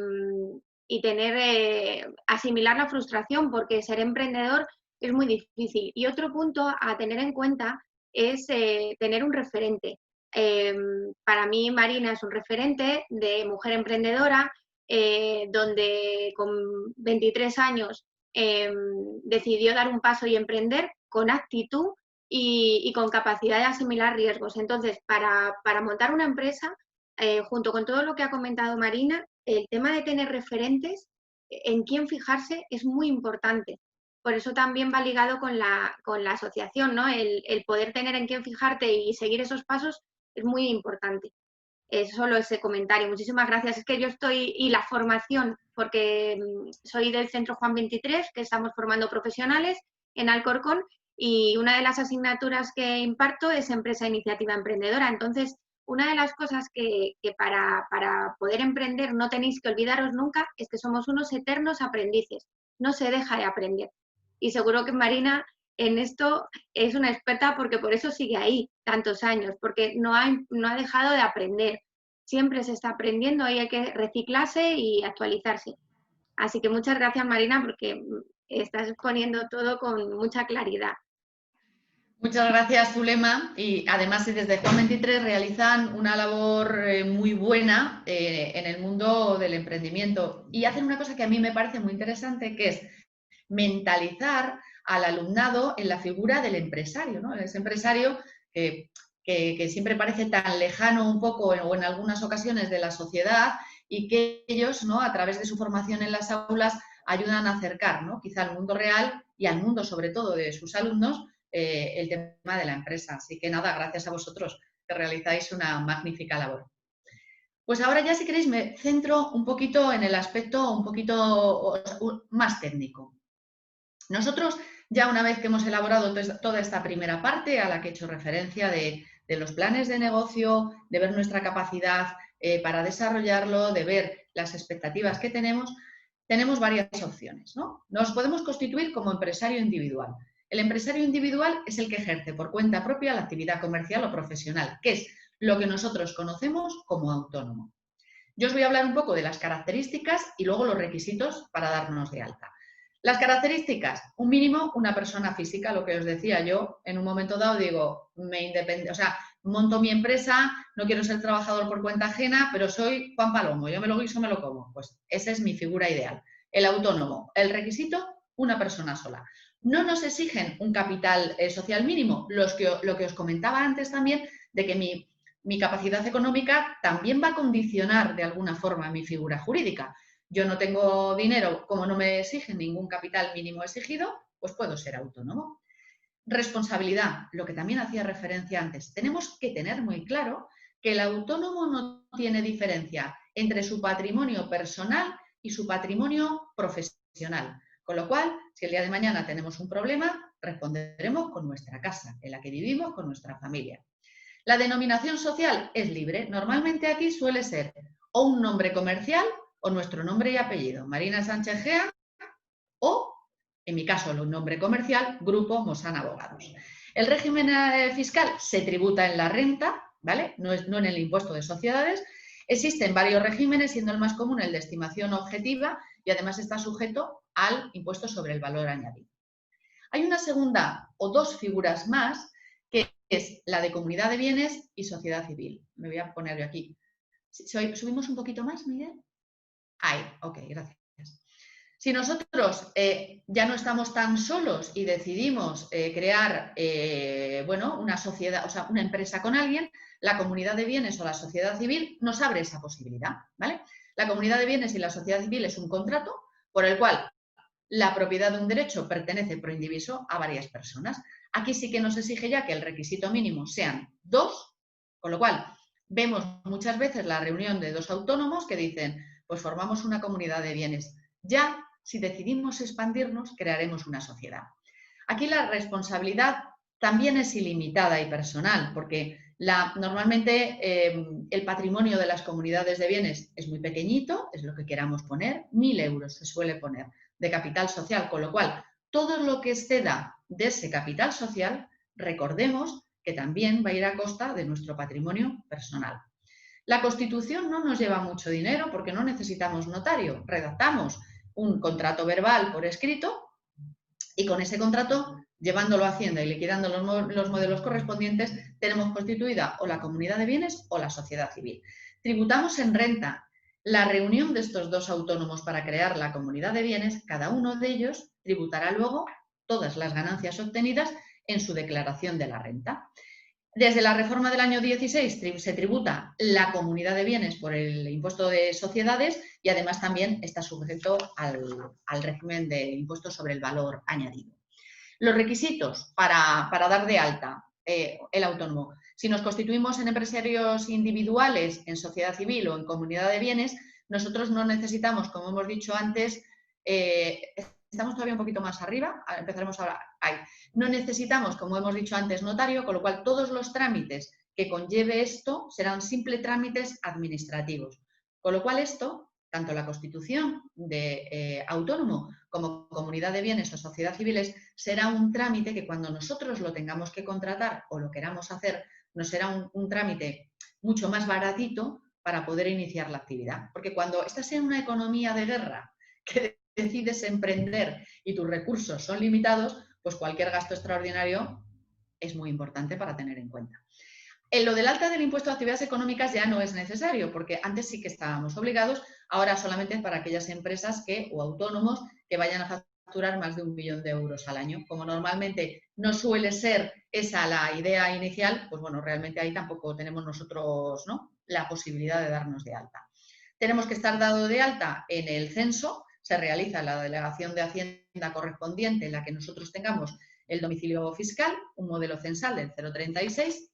tener, asimilar la frustración, porque ser emprendedor es muy difícil. Y otro punto a tener en cuenta es tener un referente. Para mí Marina es un referente de mujer emprendedora, donde con 23 años decidió dar un paso y emprender con actitud y con capacidad de asimilar riesgos. Entonces, para montar una empresa, junto con todo lo que ha comentado Marina, el tema de tener referentes, en quién fijarse es muy importante. Por eso también va ligado con la asociación, ¿no? El poder tener en quién fijarte y seguir esos pasos es muy importante. Es solo ese comentario. Muchísimas gracias. Es que yo estoy, y la formación, porque soy del Centro Juan 23, que estamos formando profesionales en Alcorcón, y una de las asignaturas que imparto es Empresa Iniciativa Emprendedora. Entonces, una de las cosas que para poder emprender no tenéis que olvidaros nunca es que somos unos eternos aprendices. No se deja de aprender. Y seguro que Marina en esto es una experta, porque por eso sigue ahí tantos años, porque no ha dejado de aprender. Siempre se está aprendiendo y hay que reciclarse y actualizarse. Así que muchas gracias, Marina, porque estás exponiendo todo con mucha claridad. Muchas gracias, Zulema. Y además, desde Juan 23 realizan una labor muy buena en el mundo del emprendimiento y hacen una cosa que a mí me parece muy interesante, que es mentalizar al alumnado en la figura del empresario, ¿no? Ese empresario que siempre parece tan lejano un poco o en algunas ocasiones de la sociedad, y que ellos, ¿no?, a través de su formación en las aulas ayudan a acercar, ¿no?, quizá al mundo real y al mundo sobre todo de sus alumnos, el tema de la empresa. Así que nada, gracias a vosotros que realizáis una magnífica labor. Pues ahora ya, si queréis, me centro un poquito en el aspecto un poquito más técnico. Nosotros, ya una vez que hemos elaborado toda esta primera parte a la que he hecho referencia de los planes de negocio, de ver nuestra capacidad para desarrollarlo, de ver las expectativas que tenemos varias opciones, ¿no? Nos podemos constituir como empresario individual. El empresario individual es el que ejerce por cuenta propia la actividad comercial o profesional, que es lo que nosotros conocemos como autónomo. Yo os voy a hablar un poco de las características y luego los requisitos para darnos de alta. Las características: un mínimo, una persona física, lo que os decía yo, en un momento dado digo, monto mi empresa, no quiero ser trabajador por cuenta ajena, pero soy Juan Palomo, yo me lo guiso, me lo como. Pues esa es mi figura ideal. El autónomo, el requisito, una persona sola. No nos exigen un capital social mínimo, lo que os comentaba antes también, de que mi capacidad económica también va a condicionar de alguna forma mi figura jurídica. Yo no tengo dinero, como no me exigen ningún capital mínimo exigido, pues puedo ser autónomo. Responsabilidad, lo que también hacía referencia antes. Tenemos que tener muy claro que el autónomo no tiene diferencia entre su patrimonio personal y su patrimonio profesional. Con lo cual, si el día de mañana tenemos un problema, responderemos con nuestra casa, en la que vivimos, con nuestra familia. La denominación social es libre. Normalmente aquí suele ser o un nombre comercial o nuestro nombre y apellido, Marina Sánchez Gea, o, en mi caso, un nombre comercial, Grupo Mosán Abogados. El régimen fiscal se tributa en la renta, ¿vale? No en el impuesto de sociedades. Existen varios regímenes, siendo el más común el de estimación objetiva, y además está sujeto al impuesto sobre el valor añadido. Hay una segunda o dos figuras más, que es la de comunidad de bienes y sociedad civil. Me voy a poner yo aquí. ¿Subimos un poquito más, Miguel? Ahí, ok, gracias. Si nosotros ya no estamos tan solos y decidimos crear una sociedad, o sea, una empresa con alguien, la comunidad de bienes o la sociedad civil nos abre esa posibilidad, ¿vale? La comunidad de bienes y la sociedad civil es un contrato por el cual la propiedad de un derecho pertenece pro indiviso a varias personas. Aquí sí que nos exige ya que el requisito mínimo sean 2, con lo cual vemos muchas veces la reunión de dos autónomos que dicen, pues formamos una comunidad de bienes. Ya, si decidimos expandirnos, crearemos una sociedad. Aquí la responsabilidad también es ilimitada y personal, porque normalmente el patrimonio de las comunidades de bienes es muy pequeñito, es lo que queramos poner, 1.000 euros se suele poner de capital social, con lo cual todo lo que exceda de ese capital social, recordemos que también va a ir a costa de nuestro patrimonio personal. La Constitución no nos lleva mucho dinero porque no necesitamos notario, redactamos un contrato verbal por escrito y con ese contrato, llevándolo a Hacienda y liquidando los modelos correspondientes, tenemos constituida o la comunidad de bienes o la sociedad civil. Tributamos en renta. La reunión de estos dos autónomos para crear la comunidad de bienes, cada uno de ellos tributará luego todas las ganancias obtenidas en su declaración de la renta. Desde la reforma del año 16 se tributa la comunidad de bienes por el impuesto de sociedades y además también está sujeto al régimen de impuesto sobre el valor añadido. Los requisitos para dar de alta el autónomo. Si nos constituimos en empresarios individuales, en sociedad civil o en comunidad de bienes, nosotros no necesitamos, como hemos dicho antes, estamos todavía un poquito más arriba, empezaremos ahora ahí. No necesitamos, como hemos dicho antes, notario, con lo cual todos los trámites que conlleve esto serán simples trámites administrativos. Con lo cual esto, tanto la constitución de autónomo como comunidad de bienes o sociedad civiles, será un trámite que cuando nosotros lo tengamos que contratar o lo queramos hacer, nos será un trámite mucho más baratito para poder iniciar la actividad. Porque cuando estás en una economía de guerra que decides emprender y tus recursos son limitados, pues cualquier gasto extraordinario es muy importante para tener en cuenta. En lo del alta del impuesto de actividades económicas ya no es necesario, porque antes sí que estábamos obligados, ahora solamente para aquellas empresas o autónomos que vayan a facturar más de 1 millón de euros al año. Como normalmente no suele ser esa la idea inicial, pues bueno, realmente ahí tampoco tenemos nosotros, ¿no?, la posibilidad de darnos de alta. Tenemos que estar dado de alta en el censo. Se realiza la delegación de Hacienda correspondiente en la que nosotros tengamos el domicilio fiscal, un modelo censal del 036,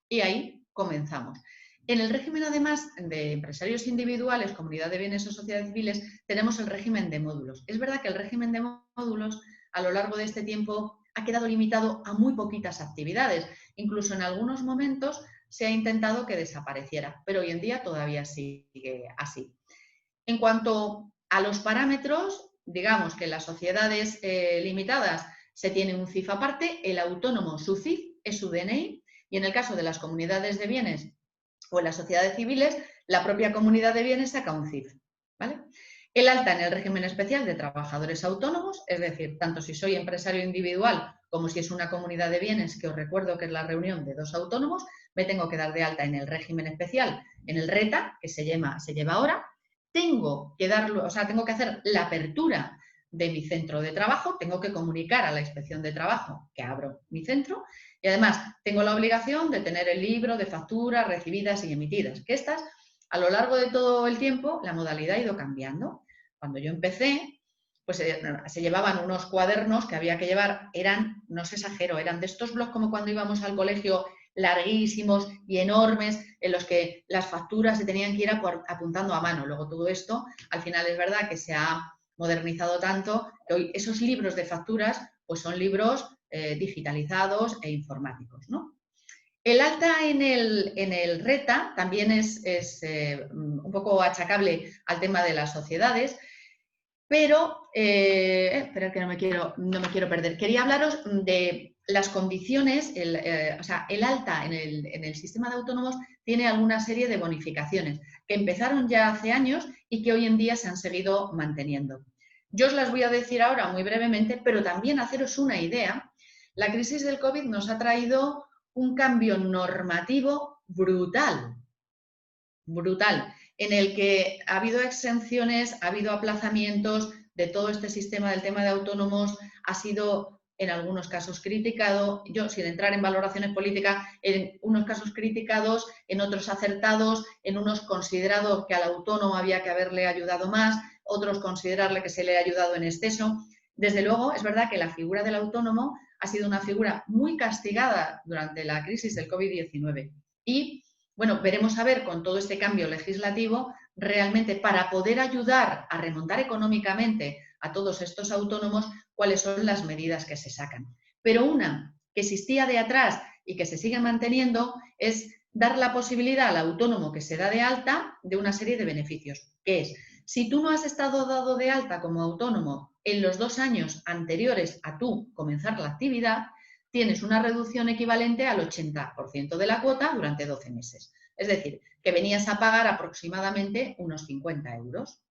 y ahí comenzamos. En el régimen, además, de empresarios individuales, comunidad de bienes o sociedades civiles, tenemos el régimen de módulos. Es verdad que el régimen de módulos, a lo largo de este tiempo, ha quedado limitado a muy poquitas actividades. Incluso en algunos momentos se ha intentado que desapareciera, pero hoy en día todavía sigue así. En cuanto a los parámetros, digamos que en las sociedades limitadas se tiene un CIF aparte, el autónomo su CIF es su DNI y en el caso de las comunidades de bienes o en las sociedades civiles, la propia comunidad de bienes saca un CIF, ¿vale? El alta en el régimen especial de trabajadores autónomos, es decir, tanto si soy empresario individual como si es una comunidad de bienes, que os recuerdo que es la reunión de dos autónomos, me tengo que dar de alta en el régimen especial, en el RETA, que se lleva ahora. Tengo que hacer la apertura de mi centro de trabajo, tengo que comunicar a la inspección de trabajo que abro mi centro y además tengo la obligación de tener el libro de facturas recibidas y emitidas, que estas, a lo largo de todo el tiempo, la modalidad ha ido cambiando. Cuando yo empecé, pues se llevaban unos cuadernos que había que llevar, no os exagero, eran de estos blocs como cuando íbamos al colegio, larguísimos y enormes, en los que las facturas se tenían que ir apuntando a mano. Luego todo esto, al final es verdad que se ha modernizado tanto que hoy esos libros de facturas pues son libros digitalizados e informáticos, ¿no? El alta en el RETA también es un poco achacable al tema de las sociedades, pero, espera que no me quiero perder. Quería hablaros de las condiciones, el alta en el sistema de autónomos tiene alguna serie de bonificaciones que empezaron ya hace años y que hoy en día se han seguido manteniendo. Yo os las voy a decir ahora muy brevemente, pero también haceros una idea. La crisis del COVID nos ha traído un cambio normativo brutal, en el que ha habido exenciones, ha habido aplazamientos de todo este sistema del tema de autónomos, ha sido en algunos casos criticado, yo sin entrar en valoraciones políticas, en unos casos criticados, en otros acertados, en unos considerado que al autónomo había que haberle ayudado más, otros considerarle que se le ha ayudado en exceso. Desde luego, es verdad que la figura del autónomo ha sido una figura muy castigada durante la crisis del COVID-19 y bueno, veremos a ver con todo este cambio legislativo realmente para poder ayudar a remontar económicamente a todos estos autónomos cuáles son las medidas que se sacan. Pero una que existía de atrás y que se sigue manteniendo es dar la posibilidad al autónomo que se da de alta de una serie de beneficios, que es, si tú no has estado dado de alta como autónomo en los 2 años anteriores a tú comenzar la actividad, tienes una reducción equivalente al 80% de la cuota durante 12 meses. Es decir, que venías a pagar aproximadamente unos 50 euros.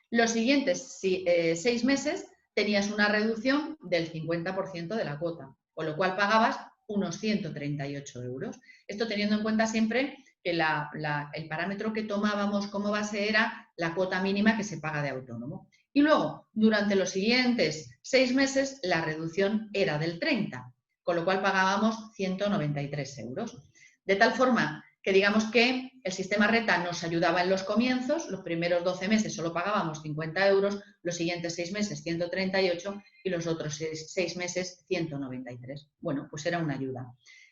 Los siguientes 6 meses tenías una reducción del 50% de la cuota, con lo cual pagabas unos 138 euros. Esto teniendo en cuenta siempre que el parámetro que tomábamos como base era la cuota mínima que se paga de autónomo. Y luego, durante los siguientes 6 meses, la reducción era del 30%, con lo cual pagábamos 193 euros. De tal forma que digamos que el sistema Renta nos ayudaba en los comienzos, los primeros 12 meses solo pagábamos 50 euros, los siguientes 6 meses 138 y los otros 6 meses 193. Bueno, pues era una ayuda.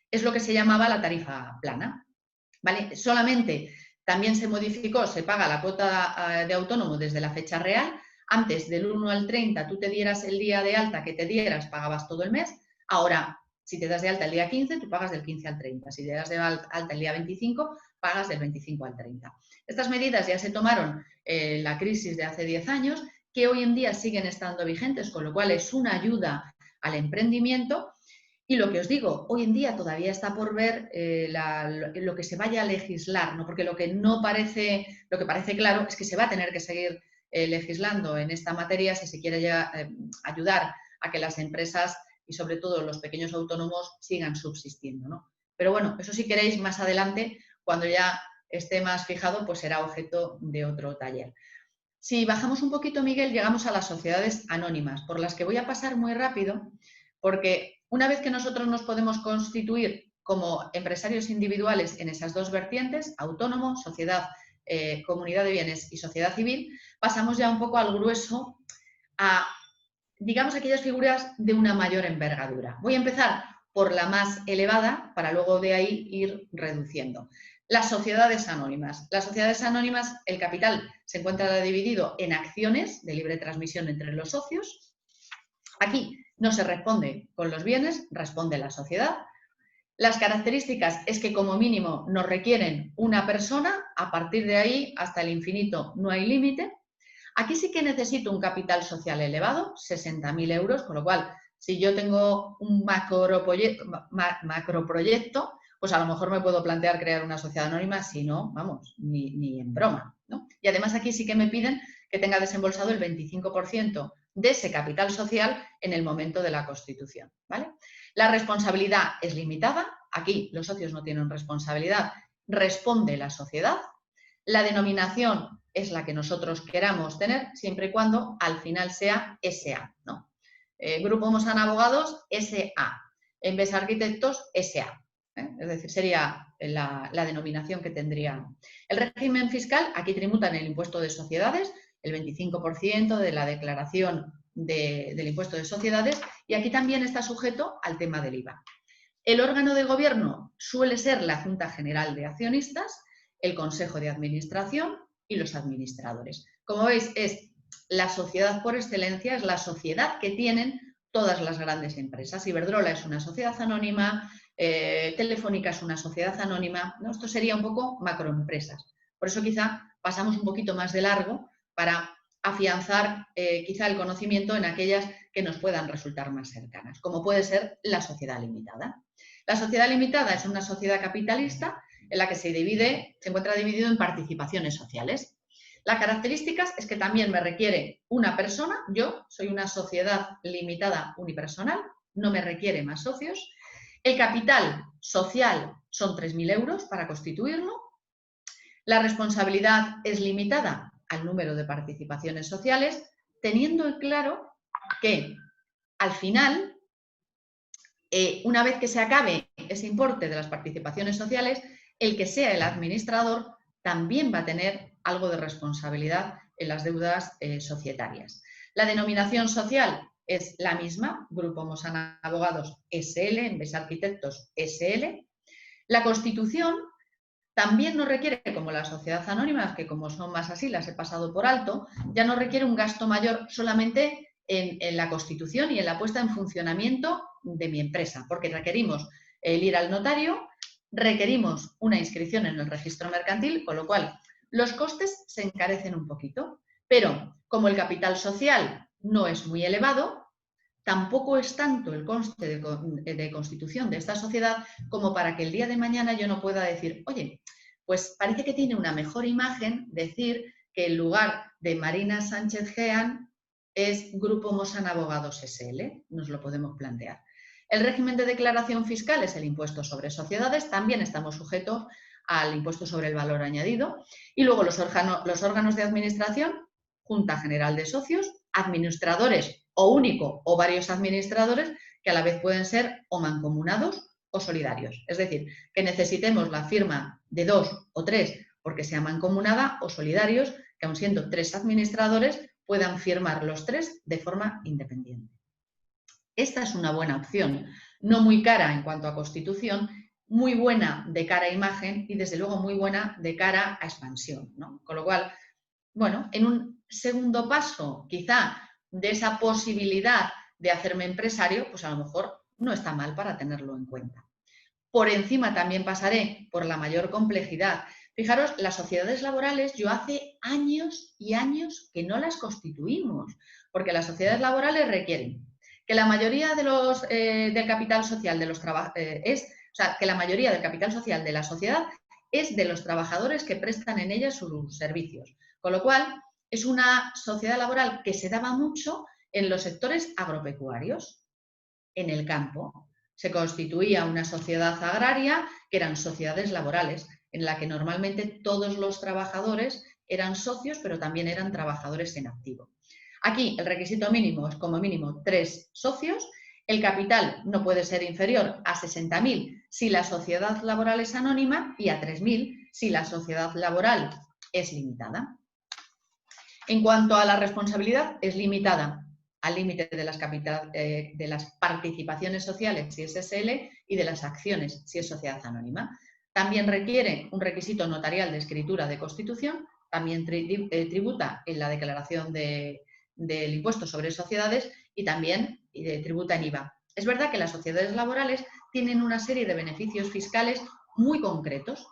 Es lo que se llamaba la tarifa plana, ¿vale? Solamente también se modificó, se paga la cuota de autónomo desde la fecha real. Antes del 1 al 30 tú te dieras el día de alta que te dieras, pagabas todo el mes. Ahora, si te das de alta el día 15, tú pagas del 15 al 30. Si te das de alta el día 25, pagas del 25 al 30. Estas medidas ya se tomaron en la crisis de hace 10 años, que hoy en día siguen estando vigentes, con lo cual es una ayuda al emprendimiento. Y lo que os digo, hoy en día todavía está por ver lo que se vaya a legislar, ¿no? Porque lo que parece claro es que se va a tener que seguir legislando en esta materia si se quiere ya, ayudar a que las empresas y sobre todo los pequeños autónomos sigan subsistiendo, ¿no? Pero bueno, eso si queréis más adelante, cuando ya esté más fijado, pues será objeto de otro taller. Si bajamos un poquito, Miguel, llegamos a las sociedades anónimas, por las que voy a pasar muy rápido, porque una vez que nosotros nos podemos constituir como empresarios individuales en esas dos vertientes, autónomo, sociedad, comunidad de bienes y sociedad civil, pasamos ya un poco al grueso, a digamos aquellas figuras de una mayor envergadura. Voy a empezar por la más elevada para luego de ahí ir reduciendo. Las sociedades anónimas. Las sociedades anónimas, el capital se encuentra dividido en acciones de libre transmisión entre los socios. Aquí no se responde con los bienes, responde la sociedad. Las características es que como mínimo nos requieren una persona, a partir de ahí hasta el infinito no hay límite. Aquí sí que necesito un capital social elevado, 60.000 euros, con lo cual, si yo tengo un macroproyecto, pues a lo mejor me puedo plantear crear una sociedad anónima, si no, vamos, ni en broma, ¿no? Y además aquí sí que me piden que tenga desembolsado el 25% de ese capital social en el momento de la constitución, ¿vale? La responsabilidad es limitada, aquí los socios no tienen responsabilidad, responde la sociedad. La denominación es la que nosotros queramos tener, siempre y cuando al final sea SA, ¿no? Grupo Mosan Abogados, SA. Enves Arquitectos, SA. Es decir, sería la denominación que tendría. El régimen fiscal, aquí tributan el impuesto de sociedades, el 25% de la declaración del impuesto de sociedades, y aquí también está sujeto al tema del IVA. El órgano de gobierno suele ser la Junta General de Accionistas, el Consejo de Administración y los administradores. Como veis, es la sociedad por excelencia, es la sociedad que tienen todas las grandes empresas. Iberdrola es una sociedad anónima, Telefónica es una sociedad anónima, ¿no? Esto sería un poco macroempresas. Por eso quizá pasamos un poquito más de largo para afianzar quizá el conocimiento en aquellas que nos puedan resultar más cercanas, como puede ser la sociedad limitada. La sociedad limitada es una sociedad capitalista en la que se encuentra dividido en participaciones sociales. Las características es que también me requiere una persona, yo soy una sociedad limitada unipersonal, no me requiere más socios. El capital social son 3.000 euros para constituirlo. La responsabilidad es limitada al número de participaciones sociales, teniendo claro que al final, una vez que se acabe ese importe de las participaciones sociales, el que sea el administrador también va a tener algo de responsabilidad en las deudas societarias. La denominación social es la misma, Grupo Mosan Abogados SL, Enves Arquitectos SL. La Constitución También no requiere, como las sociedades anónimas, que como son más así, las he pasado por alto, ya no requiere un gasto mayor solamente en la constitución y en la puesta en funcionamiento de mi empresa, porque requerimos el ir al notario, requerimos una inscripción en el registro mercantil, con lo cual los costes se encarecen un poquito, pero como el capital social no es muy elevado, tampoco es tanto el coste de constitución de esta sociedad como para que el día de mañana yo no pueda decir, oye, pues parece que tiene una mejor imagen decir que en lugar de Marina Sánchez Jean es Grupo Mosan Abogados SL, nos lo podemos plantear. El régimen de declaración fiscal es el impuesto sobre sociedades, también estamos sujetos al impuesto sobre el valor añadido, y luego los órganos de administración, Junta General de Socios, administradores o único o varios administradores que a la vez pueden ser o mancomunados o solidarios. Es decir, que necesitemos la firma de 2 o 3 porque sea mancomunada o solidarios, que aun siendo 3 administradores puedan firmar los 3 de forma independiente. Esta es una buena opción, no muy cara en cuanto a constitución, muy buena de cara a imagen y desde luego muy buena de cara a expansión, ¿no? Con lo cual, bueno, en un segundo paso, quizá de esa posibilidad de hacerme empresario, pues a lo mejor no está mal para tenerlo en cuenta. Por encima también pasaré por la mayor complejidad. Fijaros, las sociedades laborales, yo hace años y años que no las constituimos, porque las sociedades laborales requieren que la mayoría de los, del capital social de los que la mayoría del capital social de la sociedad es de los trabajadores que prestan en ella sus servicios. Con lo cual, es una sociedad laboral que se daba mucho en los sectores agropecuarios, en el campo. Se constituía una sociedad agraria, que eran sociedades laborales, en la que normalmente todos los trabajadores eran socios, pero también eran trabajadores en activo. Aquí el requisito mínimo es como mínimo 3 socios. El capital no puede ser inferior a 60.000 si la sociedad laboral es anónima y a 3.000 si la sociedad laboral es limitada. En cuanto a la responsabilidad, es limitada al límite de las participaciones sociales, si es SL, y de las acciones, si es sociedad anónima. También requiere un requisito notarial de escritura de constitución, también tributa en la declaración del impuesto sobre sociedades y también tributa en IVA. Es verdad que las sociedades laborales tienen una serie de beneficios fiscales muy concretos,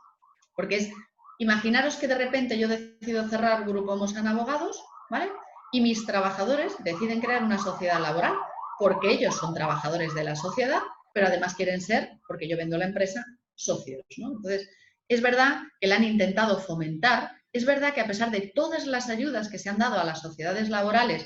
porque es, imaginaros que de repente yo decido cerrar Grupo Mosan Abogados, ¿vale? Y mis trabajadores deciden crear una sociedad laboral porque ellos son trabajadores de la sociedad, pero además quieren ser, porque yo vendo la empresa, socios, ¿no? Entonces, es verdad que la han intentado fomentar, es verdad que a pesar de todas las ayudas que se han dado a las sociedades laborales,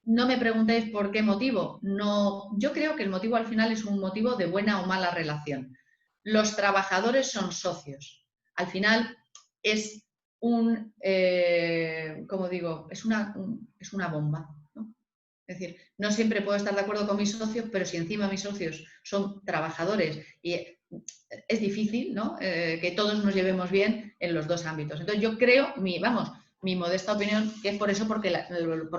no me preguntéis por qué motivo, no, yo creo que el motivo al final es un motivo de buena o mala relación. Los trabajadores son socios. Al final es como digo, es una bomba, ¿no? Es decir, no siempre puedo estar de acuerdo con mis socios, pero si encima mis socios son trabajadores y es difícil, ¿no? Que todos nos llevemos bien en los dos ámbitos. Entonces yo creo, mi modesta opinión, que es por eso por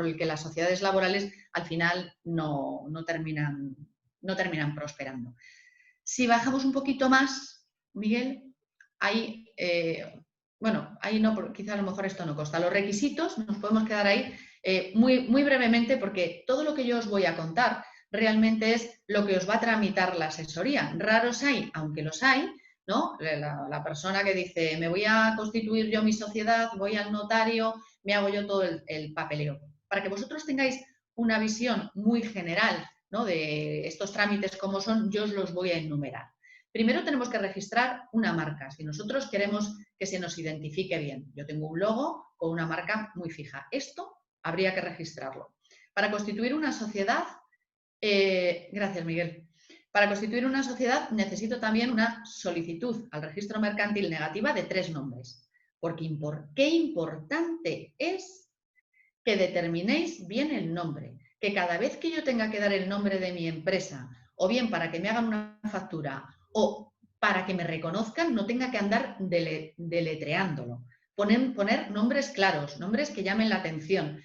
el que las sociedades laborales al final no terminan prosperando. Si bajamos un poquito más, Miguel, hay... bueno, ahí no, quizá a lo mejor esto no consta. Los requisitos, nos podemos quedar ahí muy, muy brevemente porque todo lo que yo os voy a contar realmente es lo que os va a tramitar la asesoría. Raros hay, aunque los hay, ¿no? La persona que dice, me voy a constituir yo mi sociedad, voy al notario, me hago yo todo el papeleo. Para que vosotros tengáis una visión muy general, ¿no? De estos trámites como son, yo os los voy a enumerar. Primero tenemos que registrar una marca. Si nosotros queremos que se nos identifique bien, yo tengo un logo con una marca muy fija. Esto habría que registrarlo. Para constituir una sociedad, gracias Miguel, para constituir una sociedad necesito también una solicitud al registro mercantil negativa de 3 nombres. Porque qué importante es que determinéis bien el nombre, que cada vez que yo tenga que dar el nombre de mi empresa, o bien para que me hagan una factura, o para que me reconozcan, no tenga que andar deletreándolo. Poner nombres claros, nombres que llamen la atención,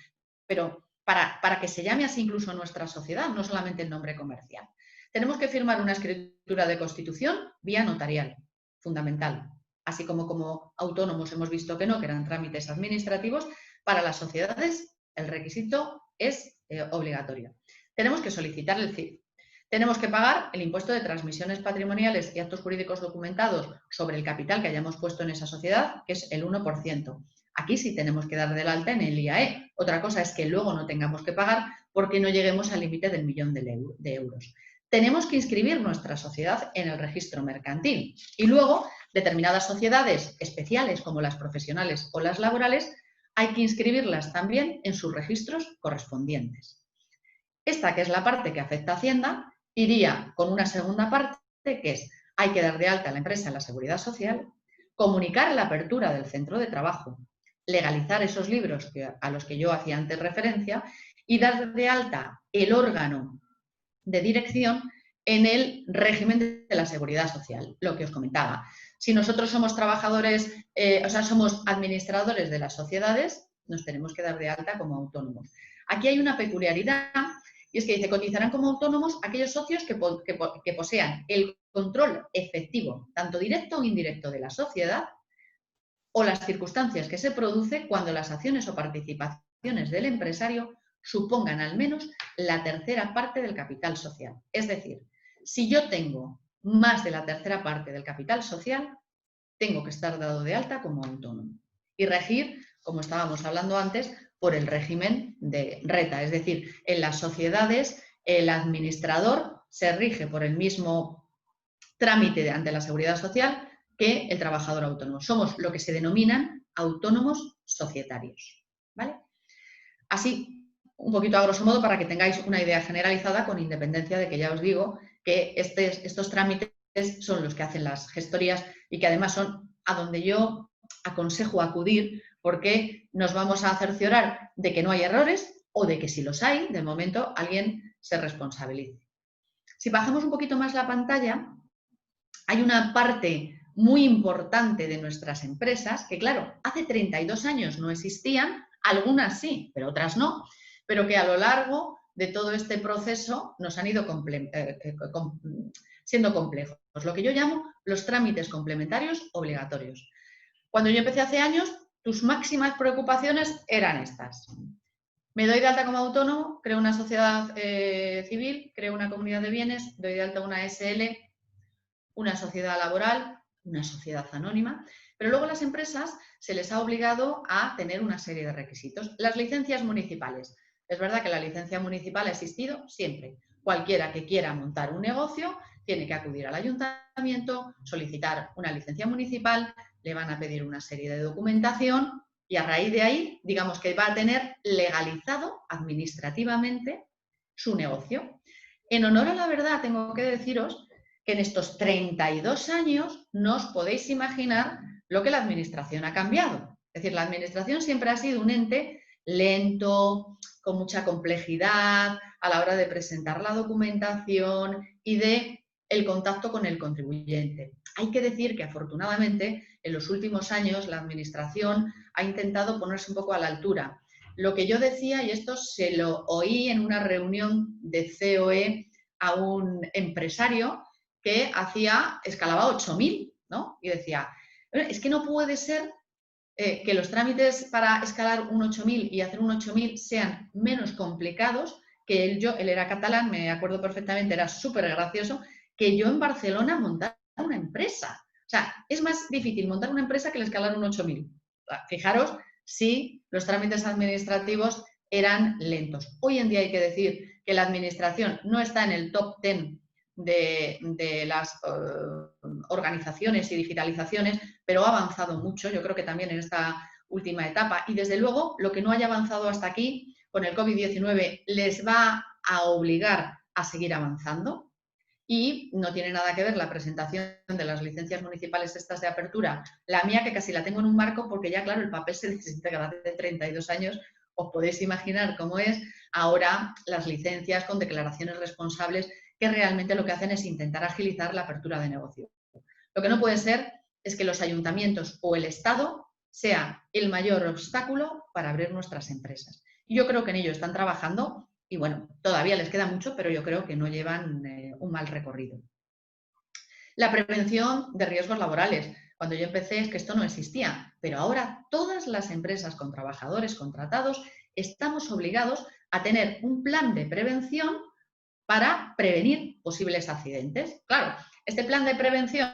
pero para que se llame así incluso nuestra sociedad, no solamente el nombre comercial. Tenemos que firmar una escritura de constitución vía notarial, fundamental. así como autónomos hemos visto que no, que eran trámites administrativos, para las sociedades el requisito es obligatorio. Tenemos que solicitar el CIF. Tenemos que pagar el impuesto de transmisiones patrimoniales y actos jurídicos documentados sobre el capital que hayamos puesto en esa sociedad, que es el 1%. Aquí sí tenemos que dar del alta en el IAE. Otra cosa es que luego no tengamos que pagar porque no lleguemos al límite del 1.000.000 de euros. Tenemos que inscribir nuestra sociedad en el registro mercantil y luego determinadas sociedades especiales como las profesionales o las laborales hay que inscribirlas también en sus registros correspondientes. Esta, que es la parte que afecta a Hacienda, iría con una segunda parte que es hay que dar de alta a la empresa en la Seguridad Social, comunicar la apertura del centro de trabajo, legalizar esos libros a los que yo hacía antes referencia y dar de alta el órgano de dirección en el régimen de la Seguridad Social, lo que os comentaba. Si nosotros somos trabajadores, somos administradores de las sociedades, nos tenemos que dar de alta como autónomos. Aquí hay una peculiaridad y es que dice, cotizarán como autónomos aquellos socios que posean el control efectivo, tanto directo o indirecto, de la sociedad o las circunstancias que se producen cuando las acciones o participaciones del empresario supongan al menos la tercera parte del capital social. Es decir, si yo tengo más de la tercera parte del capital social, tengo que estar dado de alta como autónomo y regir, como estábamos hablando antes, por el régimen de reta. Es decir, en las sociedades el administrador se rige por el mismo trámite ante la Seguridad Social que el trabajador autónomo. Somos lo que se denominan autónomos societarios, ¿vale? Así, un poquito a grosso modo para que tengáis una idea generalizada, con independencia de que ya os digo que estos trámites son los que hacen las gestorías y que además son a donde yo aconsejo acudir porque nos vamos a cerciorar de que no hay errores o de que si los hay, de momento alguien se responsabilice. Si bajamos un poquito más la pantalla, hay una parte muy importante de nuestras empresas que, claro, hace 32 años no existían, algunas sí, pero otras no, pero que a lo largo de todo este proceso nos han ido siendo complejos. Lo que yo llamo los trámites complementarios obligatorios. Cuando yo empecé hace años, tus máximas preocupaciones eran estas. Me doy de alta como autónomo, creo una sociedad civil, creo una comunidad de bienes, doy de alta una SL, una sociedad laboral, una sociedad anónima, pero luego a las empresas se les ha obligado a tener una serie de requisitos. Las licencias municipales. Es verdad que la licencia municipal ha existido siempre. Cualquiera que quiera montar un negocio tiene que acudir al ayuntamiento, solicitar una licencia municipal, le van a pedir una serie de documentación y a raíz de ahí, digamos que va a tener legalizado administrativamente su negocio. En honor a la verdad, tengo que deciros que en estos 32 años no os podéis imaginar lo que la administración ha cambiado. Es decir, la administración siempre ha sido un ente lento, con mucha complejidad a la hora de presentar la documentación y de el contacto con el contribuyente. Hay que decir que afortunadamente en los últimos años la administración ha intentado ponerse un poco a la altura. Lo que yo decía, y esto se lo oí en una reunión de COE a un empresario que escalaba 8.000, ¿no? Y decía, es que no puede ser que los trámites para escalar un 8.000 y hacer un 8.000 sean menos complicados que él era catalán, me acuerdo perfectamente, era súper gracioso, que yo en Barcelona montara una empresa. O sea, es más difícil montar una empresa que el escalar un 8.000. Fijaros si los trámites administrativos eran lentos. Hoy en día hay que decir que la administración no está en el top 10 de las organizaciones y digitalizaciones, pero ha avanzado mucho, yo creo que también en esta última etapa. Y desde luego, lo que no haya avanzado hasta aquí, con el COVID-19, les va a obligar a seguir avanzando. Y no tiene nada que ver la presentación de las licencias municipales estas de apertura, la mía que casi la tengo en un marco porque ya, claro, el papel se desintegra hace 32 años, os podéis imaginar cómo es ahora las licencias con declaraciones responsables que realmente lo que hacen es intentar agilizar la apertura de negocio. Lo que no puede ser es que los ayuntamientos o el Estado sea el mayor obstáculo para abrir nuestras empresas. Y yo creo que en ello están trabajando y bueno, todavía les queda mucho, pero yo creo que no llevan un mal recorrido. La prevención de riesgos laborales. Cuando yo empecé es que esto no existía, pero ahora todas las empresas con trabajadores contratados estamos obligados a tener un plan de prevención para prevenir posibles accidentes. Claro, este plan de prevención,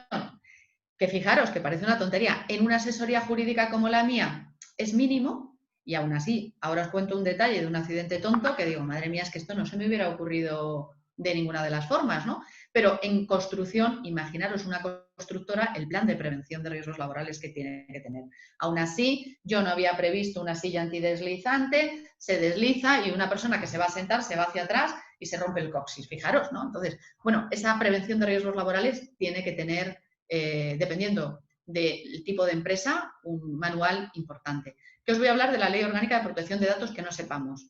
que fijaros que parece una tontería, en una asesoría jurídica como la mía es mínimo, y aún así, ahora os cuento un detalle de un accidente tonto que digo, madre mía, es que esto no se me hubiera ocurrido de ninguna de las formas, ¿no? Pero en construcción, imaginaros una constructora, el plan de prevención de riesgos laborales que tiene que tener. Aún así, yo no había previsto una silla antideslizante, se desliza y una persona que se va a sentar se va hacia atrás y se rompe el coxis, fijaros, ¿no? Entonces, bueno, esa prevención de riesgos laborales tiene que tener, dependiendo del tipo de empresa, un manual importante. Que os voy a hablar de la Ley Orgánica de Protección de Datos que no sepamos.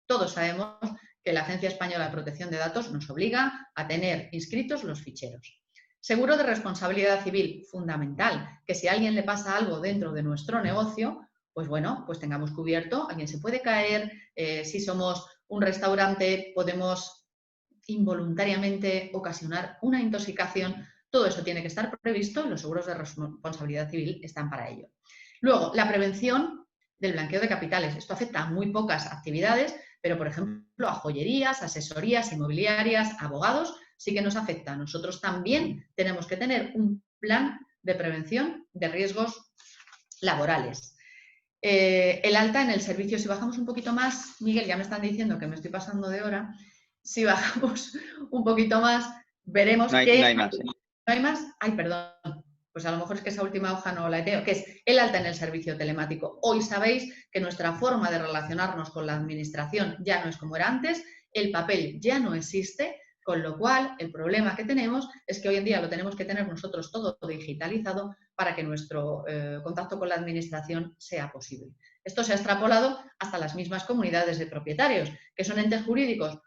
Todos sabemos que la Agencia Española de Protección de Datos nos obliga a tener inscritos los ficheros. Seguro de responsabilidad civil, fundamental, que si a alguien le pasa algo dentro de nuestro negocio, pues bueno, pues tengamos cubierto, alguien se puede caer, si somos un restaurante podemos involuntariamente ocasionar una intoxicación, todo eso tiene que estar previsto y los seguros de responsabilidad civil están para ello. Luego, la prevención del blanqueo de capitales. Esto afecta a muy pocas actividades, pero por ejemplo a joyerías, asesorías inmobiliarias, abogados, sí que nos afecta. Nosotros también tenemos que tener un plan de prevención de riesgos laborales. El alta en el servicio, si bajamos un poquito más, Miguel, ya me están diciendo que me estoy pasando de hora, si bajamos un poquito más, veremos que... No hay más. ¿No hay más? Ay, perdón. Pues a lo mejor es que esa última hoja no la he tenido, que es el alta en el servicio telemático. Hoy sabéis que nuestra forma de relacionarnos con la administración ya no es como era antes, el papel ya no existe, con lo cual el problema que tenemos es que hoy en día lo tenemos que tener nosotros todo digitalizado para que nuestro contacto con la administración sea posible. Esto se ha extrapolado hasta las mismas comunidades de propietarios, que son entes jurídicos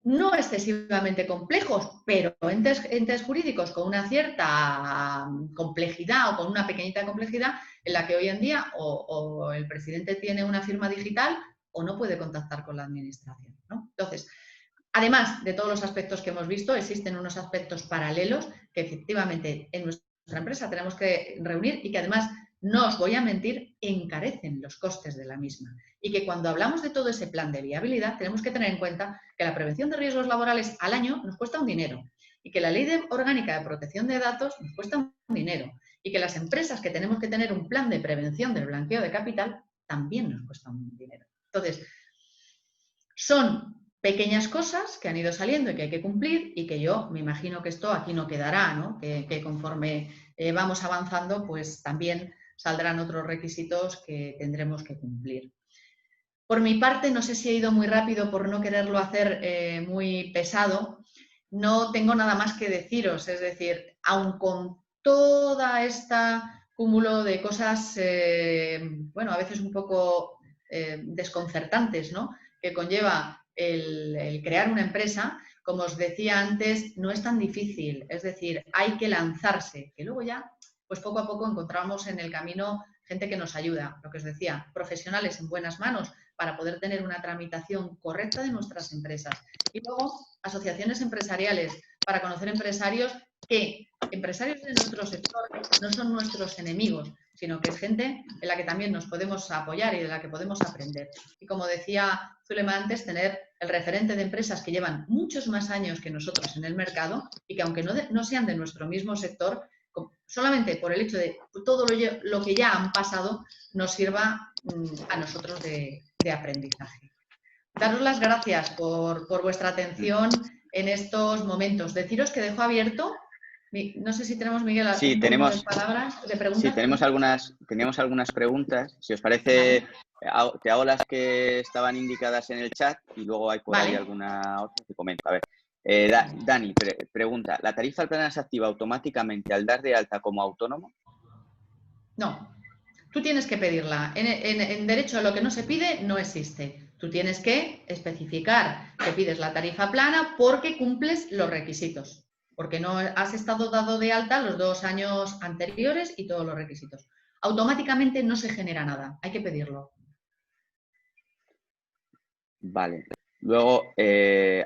no excesivamente complejos, pero entes jurídicos con una cierta complejidad o con una pequeñita complejidad en la que hoy en día o el presidente tiene una firma digital o no puede contactar con la administración, ¿no? Entonces, además de todos los aspectos que hemos visto, existen unos aspectos paralelos que efectivamente en nuestra empresa tenemos que reunir y que además, no os voy a mentir, encarecen los costes de la misma. Y que cuando hablamos de todo ese plan de viabilidad, tenemos que tener en cuenta que la prevención de riesgos laborales al año nos cuesta un dinero y que la Ley Orgánica de Protección de Datos nos cuesta un dinero y que las empresas que tenemos que tener un plan de prevención del blanqueo de capital también nos cuesta un dinero. Entonces, son pequeñas cosas que han ido saliendo y que hay que cumplir y que yo me imagino que esto aquí no quedará, ¿no? Que conforme vamos avanzando, pues también saldrán otros requisitos que tendremos que cumplir. Por mi parte, no sé si he ido muy rápido por no quererlo hacer muy pesado, no tengo nada más que deciros, es decir, aun con toda esta cúmulo de cosas, bueno, a veces un poco desconcertantes, ¿no?, que conlleva el crear una empresa, como os decía antes, no es tan difícil, es decir, hay que lanzarse, que luego ya, pues poco a poco encontramos en el camino gente que nos ayuda, lo que os decía, profesionales en buenas manos para poder tener una tramitación correcta de nuestras empresas. Y luego, asociaciones empresariales para conocer empresarios que, empresarios de nuestro sector, no son nuestros enemigos, sino que es gente en la que también nos podemos apoyar y de la que podemos aprender. Y como decía Zulema antes, tener el referente de empresas que llevan muchos más años que nosotros en el mercado y que aunque no sean de nuestro mismo sector, solamente por el hecho de todo lo que ya han pasado, nos sirva a nosotros de aprendizaje. Daros las gracias por vuestra atención en estos momentos. Deciros que dejo abierto, no sé si tenemos, Miguel, algún turno de palabras, de preguntas. Sí, teníamos algunas preguntas. Si os parece, vale, te hago las que estaban indicadas en el chat y luego hay por ahí alguna otra que comento. A ver, Dani pregunta, ¿la tarifa plana se activa automáticamente al dar de alta como autónomo? No, tú tienes que pedirla. En derecho a lo que no se pide no existe. Tú tienes que especificar que pides la tarifa plana porque cumples los requisitos, porque no has estado dado de alta los 2 años anteriores y todos los requisitos. Automáticamente no se genera nada, hay que pedirlo. Vale. Luego,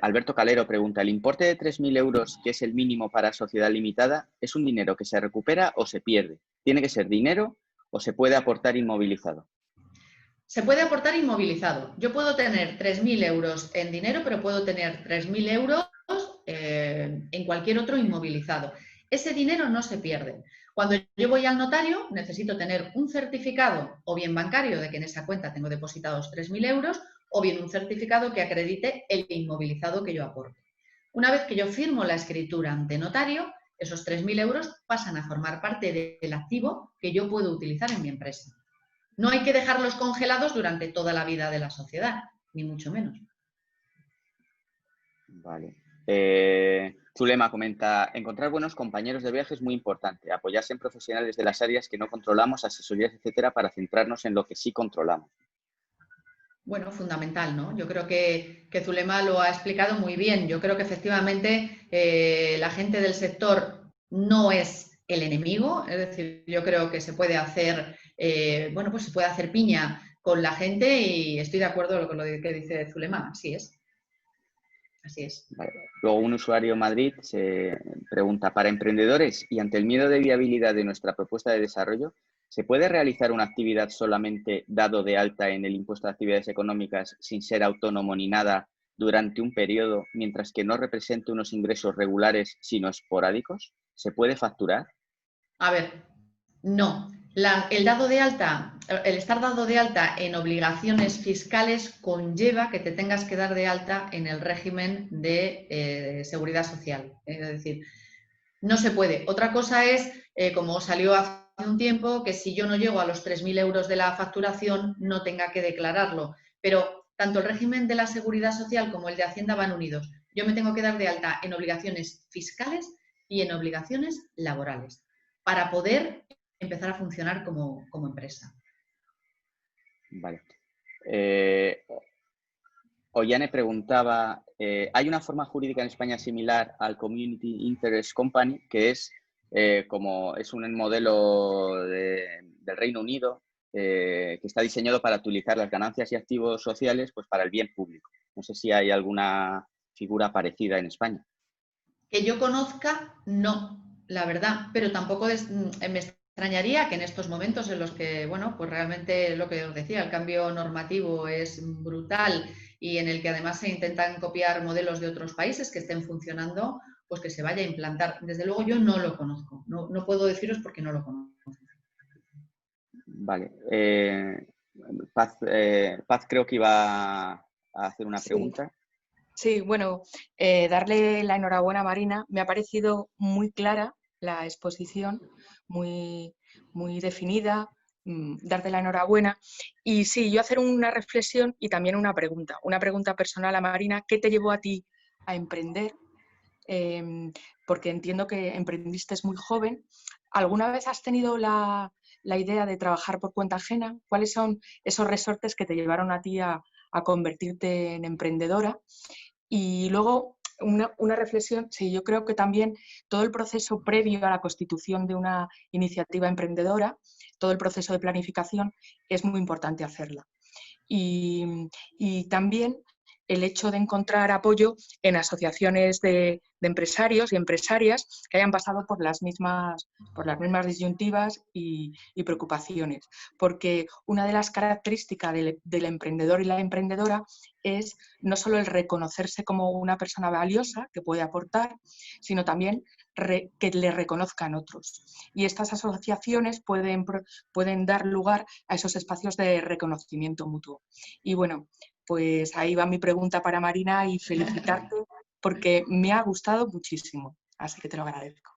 Alberto Calero pregunta, ¿el importe de 3.000 euros, que es el mínimo para sociedad limitada, es un dinero que se recupera o se pierde? ¿Tiene que ser dinero o se puede aportar inmovilizado? Se puede aportar inmovilizado. Yo puedo tener 3.000 euros en dinero, pero puedo tener 3.000 euros en cualquier otro inmovilizado. Ese dinero no se pierde. Cuando yo voy al notario, necesito tener un certificado, o bien bancario, de que en esa cuenta tengo depositados 3.000 euros, o bien un certificado que acredite el inmovilizado que yo aporto. Una vez que yo firmo la escritura ante notario, esos 3.000 euros pasan a formar parte del activo que yo puedo utilizar en mi empresa. No hay que dejarlos congelados durante toda la vida de la sociedad, ni mucho menos. Vale. Zulema comenta, encontrar buenos compañeros de viaje es muy importante, apoyarse en profesionales de las áreas que no controlamos, asesorías, etcétera, para centrarnos en lo que sí controlamos. Bueno, fundamental, ¿no? Yo creo que Zulema lo ha explicado muy bien. Yo creo que efectivamente la gente del sector no es el enemigo, es decir, yo creo que se puede hacer, bueno, pues se puede hacer piña con la gente y estoy de acuerdo con lo que dice Zulema, así es. Así es. Vale. Luego un usuario en Madrid se pregunta, para emprendedores y ante el miedo de viabilidad de nuestra propuesta de desarrollo, ¿se puede realizar una actividad solamente dado de alta en el impuesto de actividades económicas sin ser autónomo ni nada durante un periodo, mientras que no represente unos ingresos regulares sino esporádicos? ¿Se puede facturar? A ver, no. El estar dado de alta en obligaciones fiscales conlleva que te tengas que dar de alta en el régimen de seguridad social. Es decir, no se puede. Otra cosa es, como salió hace un tiempo, que si yo no llego a los 3.000 euros de la facturación, no tenga que declararlo. Pero tanto el régimen de la seguridad social como el de Hacienda van unidos. Yo me tengo que dar de alta en obligaciones fiscales y en obligaciones laborales para poder empezar a funcionar como empresa. Vale. Ollane preguntaba, ¿hay una forma jurídica en España similar al Community Interest Company, que es como es un modelo del Reino Unido que está diseñado para utilizar las ganancias y activos sociales pues, para el bien público? No sé si hay alguna figura parecida en España. Que yo conozca, no, la verdad, pero tampoco me extrañaría que en estos momentos en los que, bueno, pues realmente lo que os decía, el cambio normativo es brutal y en el que además se intentan copiar modelos de otros países que estén funcionando, pues que se vaya a implantar. Desde luego yo no lo conozco, no puedo deciros porque no lo conozco. Vale. Paz creo que iba a hacer una pregunta. Sí, bueno, darle la enhorabuena a Marina. Me ha parecido muy clara la exposición, muy, muy definida, darte la enhorabuena. Y sí, yo hacer una reflexión y también una pregunta personal a Marina. ¿Qué te llevó a ti a emprender? Porque entiendo que emprendiste muy joven. ¿Alguna vez has tenido la idea de trabajar por cuenta ajena? ¿Cuáles son esos resortes que te llevaron a ti a convertirte en emprendedora? Y luego una reflexión, sí, yo creo que también todo el proceso previo a la constitución de una iniciativa emprendedora, todo el proceso de planificación, es muy importante hacerla. Y también el hecho de encontrar apoyo en asociaciones de empresarios y empresarias que hayan pasado por las mismas disyuntivas y preocupaciones. Porque una de las características del emprendedor y la emprendedora es no solo el reconocerse como una persona valiosa que puede aportar, sino también que le reconozcan otros. Y estas asociaciones pueden dar lugar a esos espacios de reconocimiento mutuo. Y bueno, pues ahí va mi pregunta para Marina y felicitarte porque me ha gustado muchísimo, así que te lo agradezco.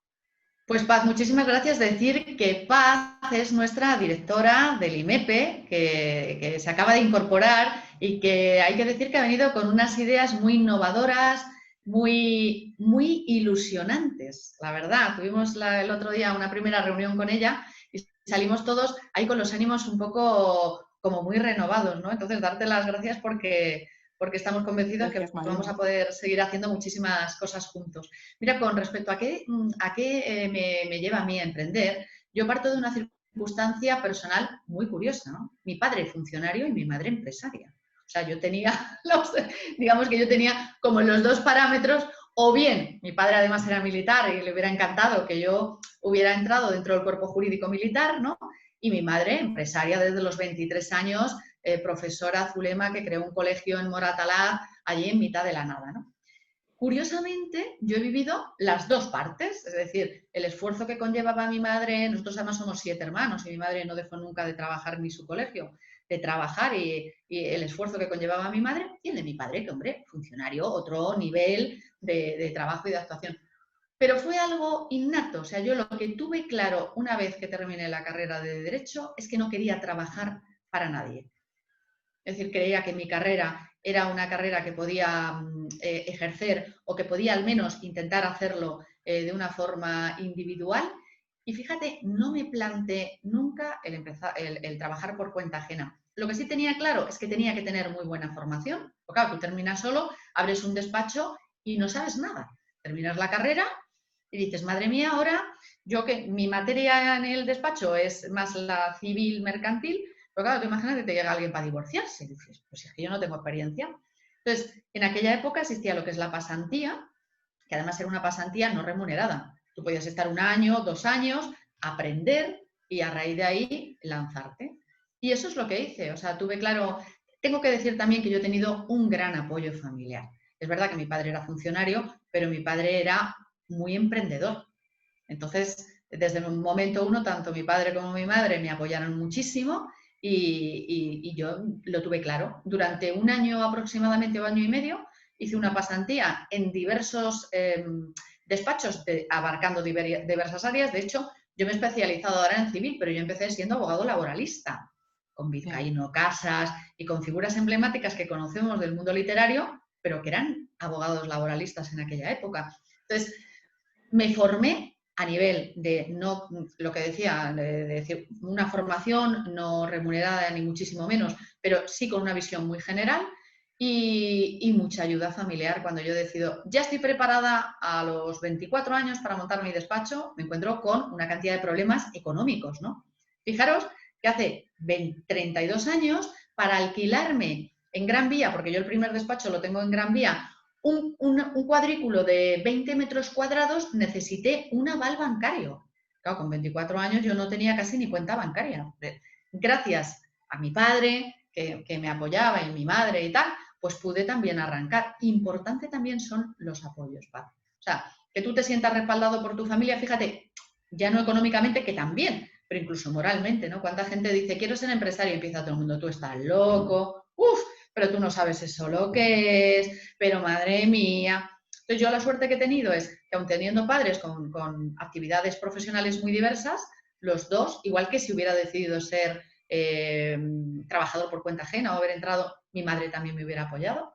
Pues Paz, muchísimas gracias. Decir que Paz es nuestra directora del IMEPE, que se acaba de incorporar y que hay que decir que ha venido con unas ideas muy innovadoras, muy, muy ilusionantes, la verdad. Tuvimos el otro día una primera reunión con ella y salimos todos ahí con los ánimos un poco como muy renovados, ¿no? Entonces, darte las gracias porque estamos convencidos que vamos a poder seguir haciendo muchísimas cosas juntos. Mira, con respecto a qué me lleva a mí a emprender, yo parto de una circunstancia personal muy curiosa, ¿no? Mi padre funcionario y mi madre empresaria. O sea, yo tenía, digamos que yo tenía como los dos parámetros, o bien, mi padre además era militar y le hubiera encantado que yo hubiera entrado dentro del cuerpo jurídico militar, ¿no? Y mi madre, empresaria desde los 23 años, profesora Zulema, que creó un colegio en Moratalá, allí en mitad de la nada, ¿no? Curiosamente, yo he vivido las dos partes, es decir, el esfuerzo que conllevaba mi madre, nosotros además somos 7 hermanos y mi madre no dejó nunca de trabajar ni su colegio, de trabajar y el esfuerzo que conllevaba mi madre y el de mi padre, que hombre, funcionario, otro nivel de trabajo y de actuación. Pero fue algo innato, o sea, yo lo que tuve claro una vez que terminé la carrera de Derecho es que no quería trabajar para nadie. Es decir, creía que mi carrera era una carrera que podía ejercer o que podía al menos intentar hacerlo de una forma individual. Y fíjate, no me planteé nunca el trabajar por cuenta ajena. Lo que sí tenía claro es que tenía que tener muy buena formación. Porque claro, tú terminas solo, abres un despacho y no sabes nada. Terminas la carrera y dices, madre mía, ahora yo que mi materia en el despacho es más la civil mercantil, pero claro, tú imagínate que te llega alguien para divorciarse. Y dices, pues es que yo no tengo experiencia. Entonces, en aquella época existía lo que es la pasantía, que además era una pasantía no remunerada. Tú podías estar 1 año, 2 años, aprender y a raíz de ahí lanzarte. Y eso es lo que hice. O sea, tuve claro, tengo que decir también que yo he tenido un gran apoyo familiar. Es verdad que mi padre era funcionario, pero mi padre era muy emprendedor. Entonces, desde el momento uno, tanto mi padre como mi madre me apoyaron muchísimo y yo lo tuve claro. Durante 1 año aproximadamente o 1 año y medio hice una pasantía en diversos despachos abarcando diversas áreas. De hecho, yo me he especializado ahora en civil, pero yo empecé siendo abogado laboralista, con Vizcaíno Casas y con figuras emblemáticas que conocemos del mundo literario, pero que eran abogados laboralistas en aquella época. Entonces, me formé a nivel de, no lo que decía, de decir, una formación no remunerada ni muchísimo menos, pero sí con una visión muy general y mucha ayuda familiar. Cuando yo decido, ya estoy preparada a los 24 años para montar mi despacho, me encuentro con una cantidad de problemas económicos, ¿no? Fijaros que hace 32 años, para alquilarme en Gran Vía, porque yo el primer despacho lo tengo en Gran Vía, un cuadrículo de 20 metros cuadrados, necesité un aval bancario. Claro, con 24 años yo no tenía casi ni cuenta bancaria. Gracias a mi padre, que me apoyaba, y mi madre y tal, pues pude también arrancar. Importante también son los apoyos, Paz. O sea, que tú te sientas respaldado por tu familia, fíjate, ya no económicamente, que también, pero incluso moralmente, ¿no? ¿Cuánta gente dice, quiero ser empresario? Y empieza todo el mundo, tú estás loco, pero tú no sabes eso lo que es, pero madre mía. Entonces yo la suerte que he tenido es que aun teniendo padres con actividades profesionales muy diversas, los dos, igual que si hubiera decidido ser trabajador por cuenta ajena o haber entrado, mi madre también me hubiera apoyado.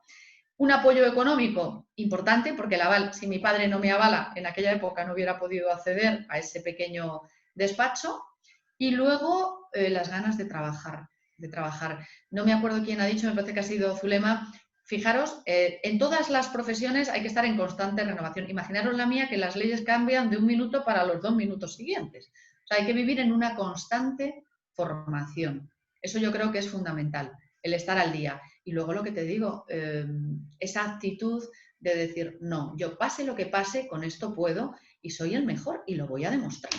Un apoyo económico importante, porque el aval, si mi padre no me avala, en aquella época no hubiera podido acceder a ese pequeño despacho. Y luego las ganas de trabajar. No me acuerdo quién ha dicho, me parece que ha sido Zulema. Fijaros, en todas las profesiones hay que estar en constante renovación. Imaginaros la mía, que las leyes cambian de 1 minuto para los 2 minutos siguientes. O sea, hay que vivir en una constante formación. Eso yo creo que es fundamental, el estar al día. Y luego lo que te digo, esa actitud de decir, no, yo pase lo que pase, con esto puedo y soy el mejor y lo voy a demostrar.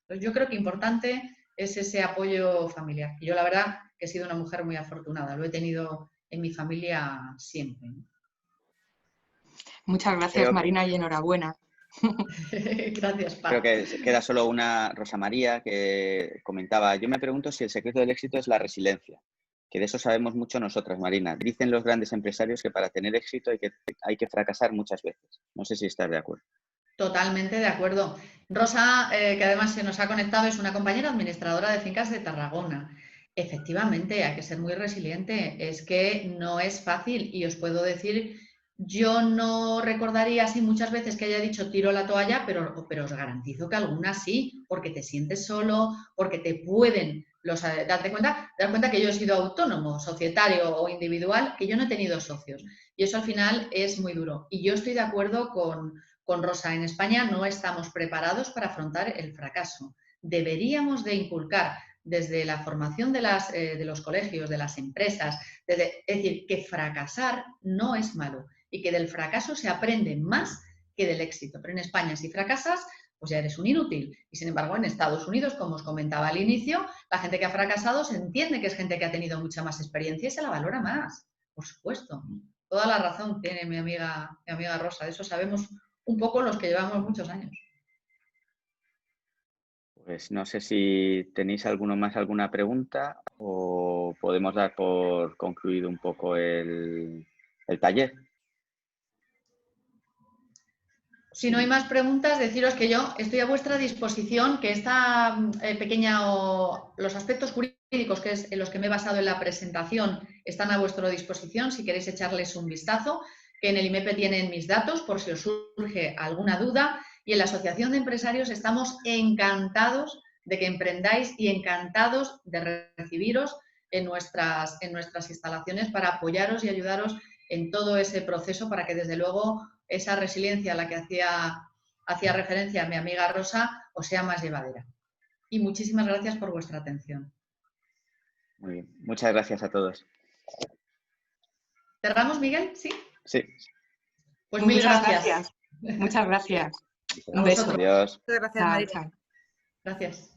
Entonces, yo creo que importante es ese apoyo familiar. Y yo la verdad que he sido una mujer muy afortunada, lo he tenido en mi familia siempre. Muchas gracias, Marina, y enhorabuena. Gracias, Paz. Creo que queda solo una, Rosa María, que comentaba, yo me pregunto si el secreto del éxito es la resiliencia, que de eso sabemos mucho nosotras, Marina. Dicen los grandes empresarios que para tener éxito hay que fracasar muchas veces. No sé si estás de acuerdo. Totalmente de acuerdo. Rosa, que además se nos ha conectado, es una compañera administradora de fincas de Tarragona. Efectivamente, hay que ser muy resiliente. Es que no es fácil y os puedo decir, yo no recordaría así muchas veces que haya dicho tiro la toalla, pero os garantizo que algunas sí, porque te sientes solo, porque te pueden dar cuenta que yo he sido autónomo, societario o individual, que yo no he tenido socios. Y eso al final es muy duro. Y yo estoy de acuerdo con Rosa. En España no estamos preparados para afrontar el fracaso. Deberíamos de inculcar desde la formación de los colegios, de las empresas, es decir, que fracasar no es malo y que del fracaso se aprende más que del éxito. Pero en España, si fracasas, pues ya eres un inútil. Y sin embargo, en Estados Unidos, como os comentaba al inicio, la gente que ha fracasado se entiende que es gente que ha tenido mucha más experiencia y se la valora más, por supuesto. Toda la razón tiene mi amiga Rosa, de eso sabemos un poco los que llevamos muchos años. Pues no sé si tenéis alguna pregunta o podemos dar por concluido un poco el taller. Si no hay más preguntas, deciros que yo estoy a vuestra disposición, que esta los aspectos jurídicos en los que me he basado en la presentación están a vuestra disposición si queréis echarles un vistazo, que en el IMEPE tienen mis datos por si os surge alguna duda, y en la Asociación de Empresarios estamos encantados de que emprendáis y encantados de recibiros en nuestras instalaciones para apoyaros y ayudaros en todo ese proceso para que desde luego esa resiliencia a la que hacía referencia mi amiga Rosa os sea más llevadera. Y muchísimas gracias por vuestra atención. Muy bien. Muchas gracias a todos. ¿Cerramos, Miguel? ¿Sí? Sí. Pues mil gracias. Muchas gracias. Un beso. Adiós. Muchas gracias, María. Chao. Gracias.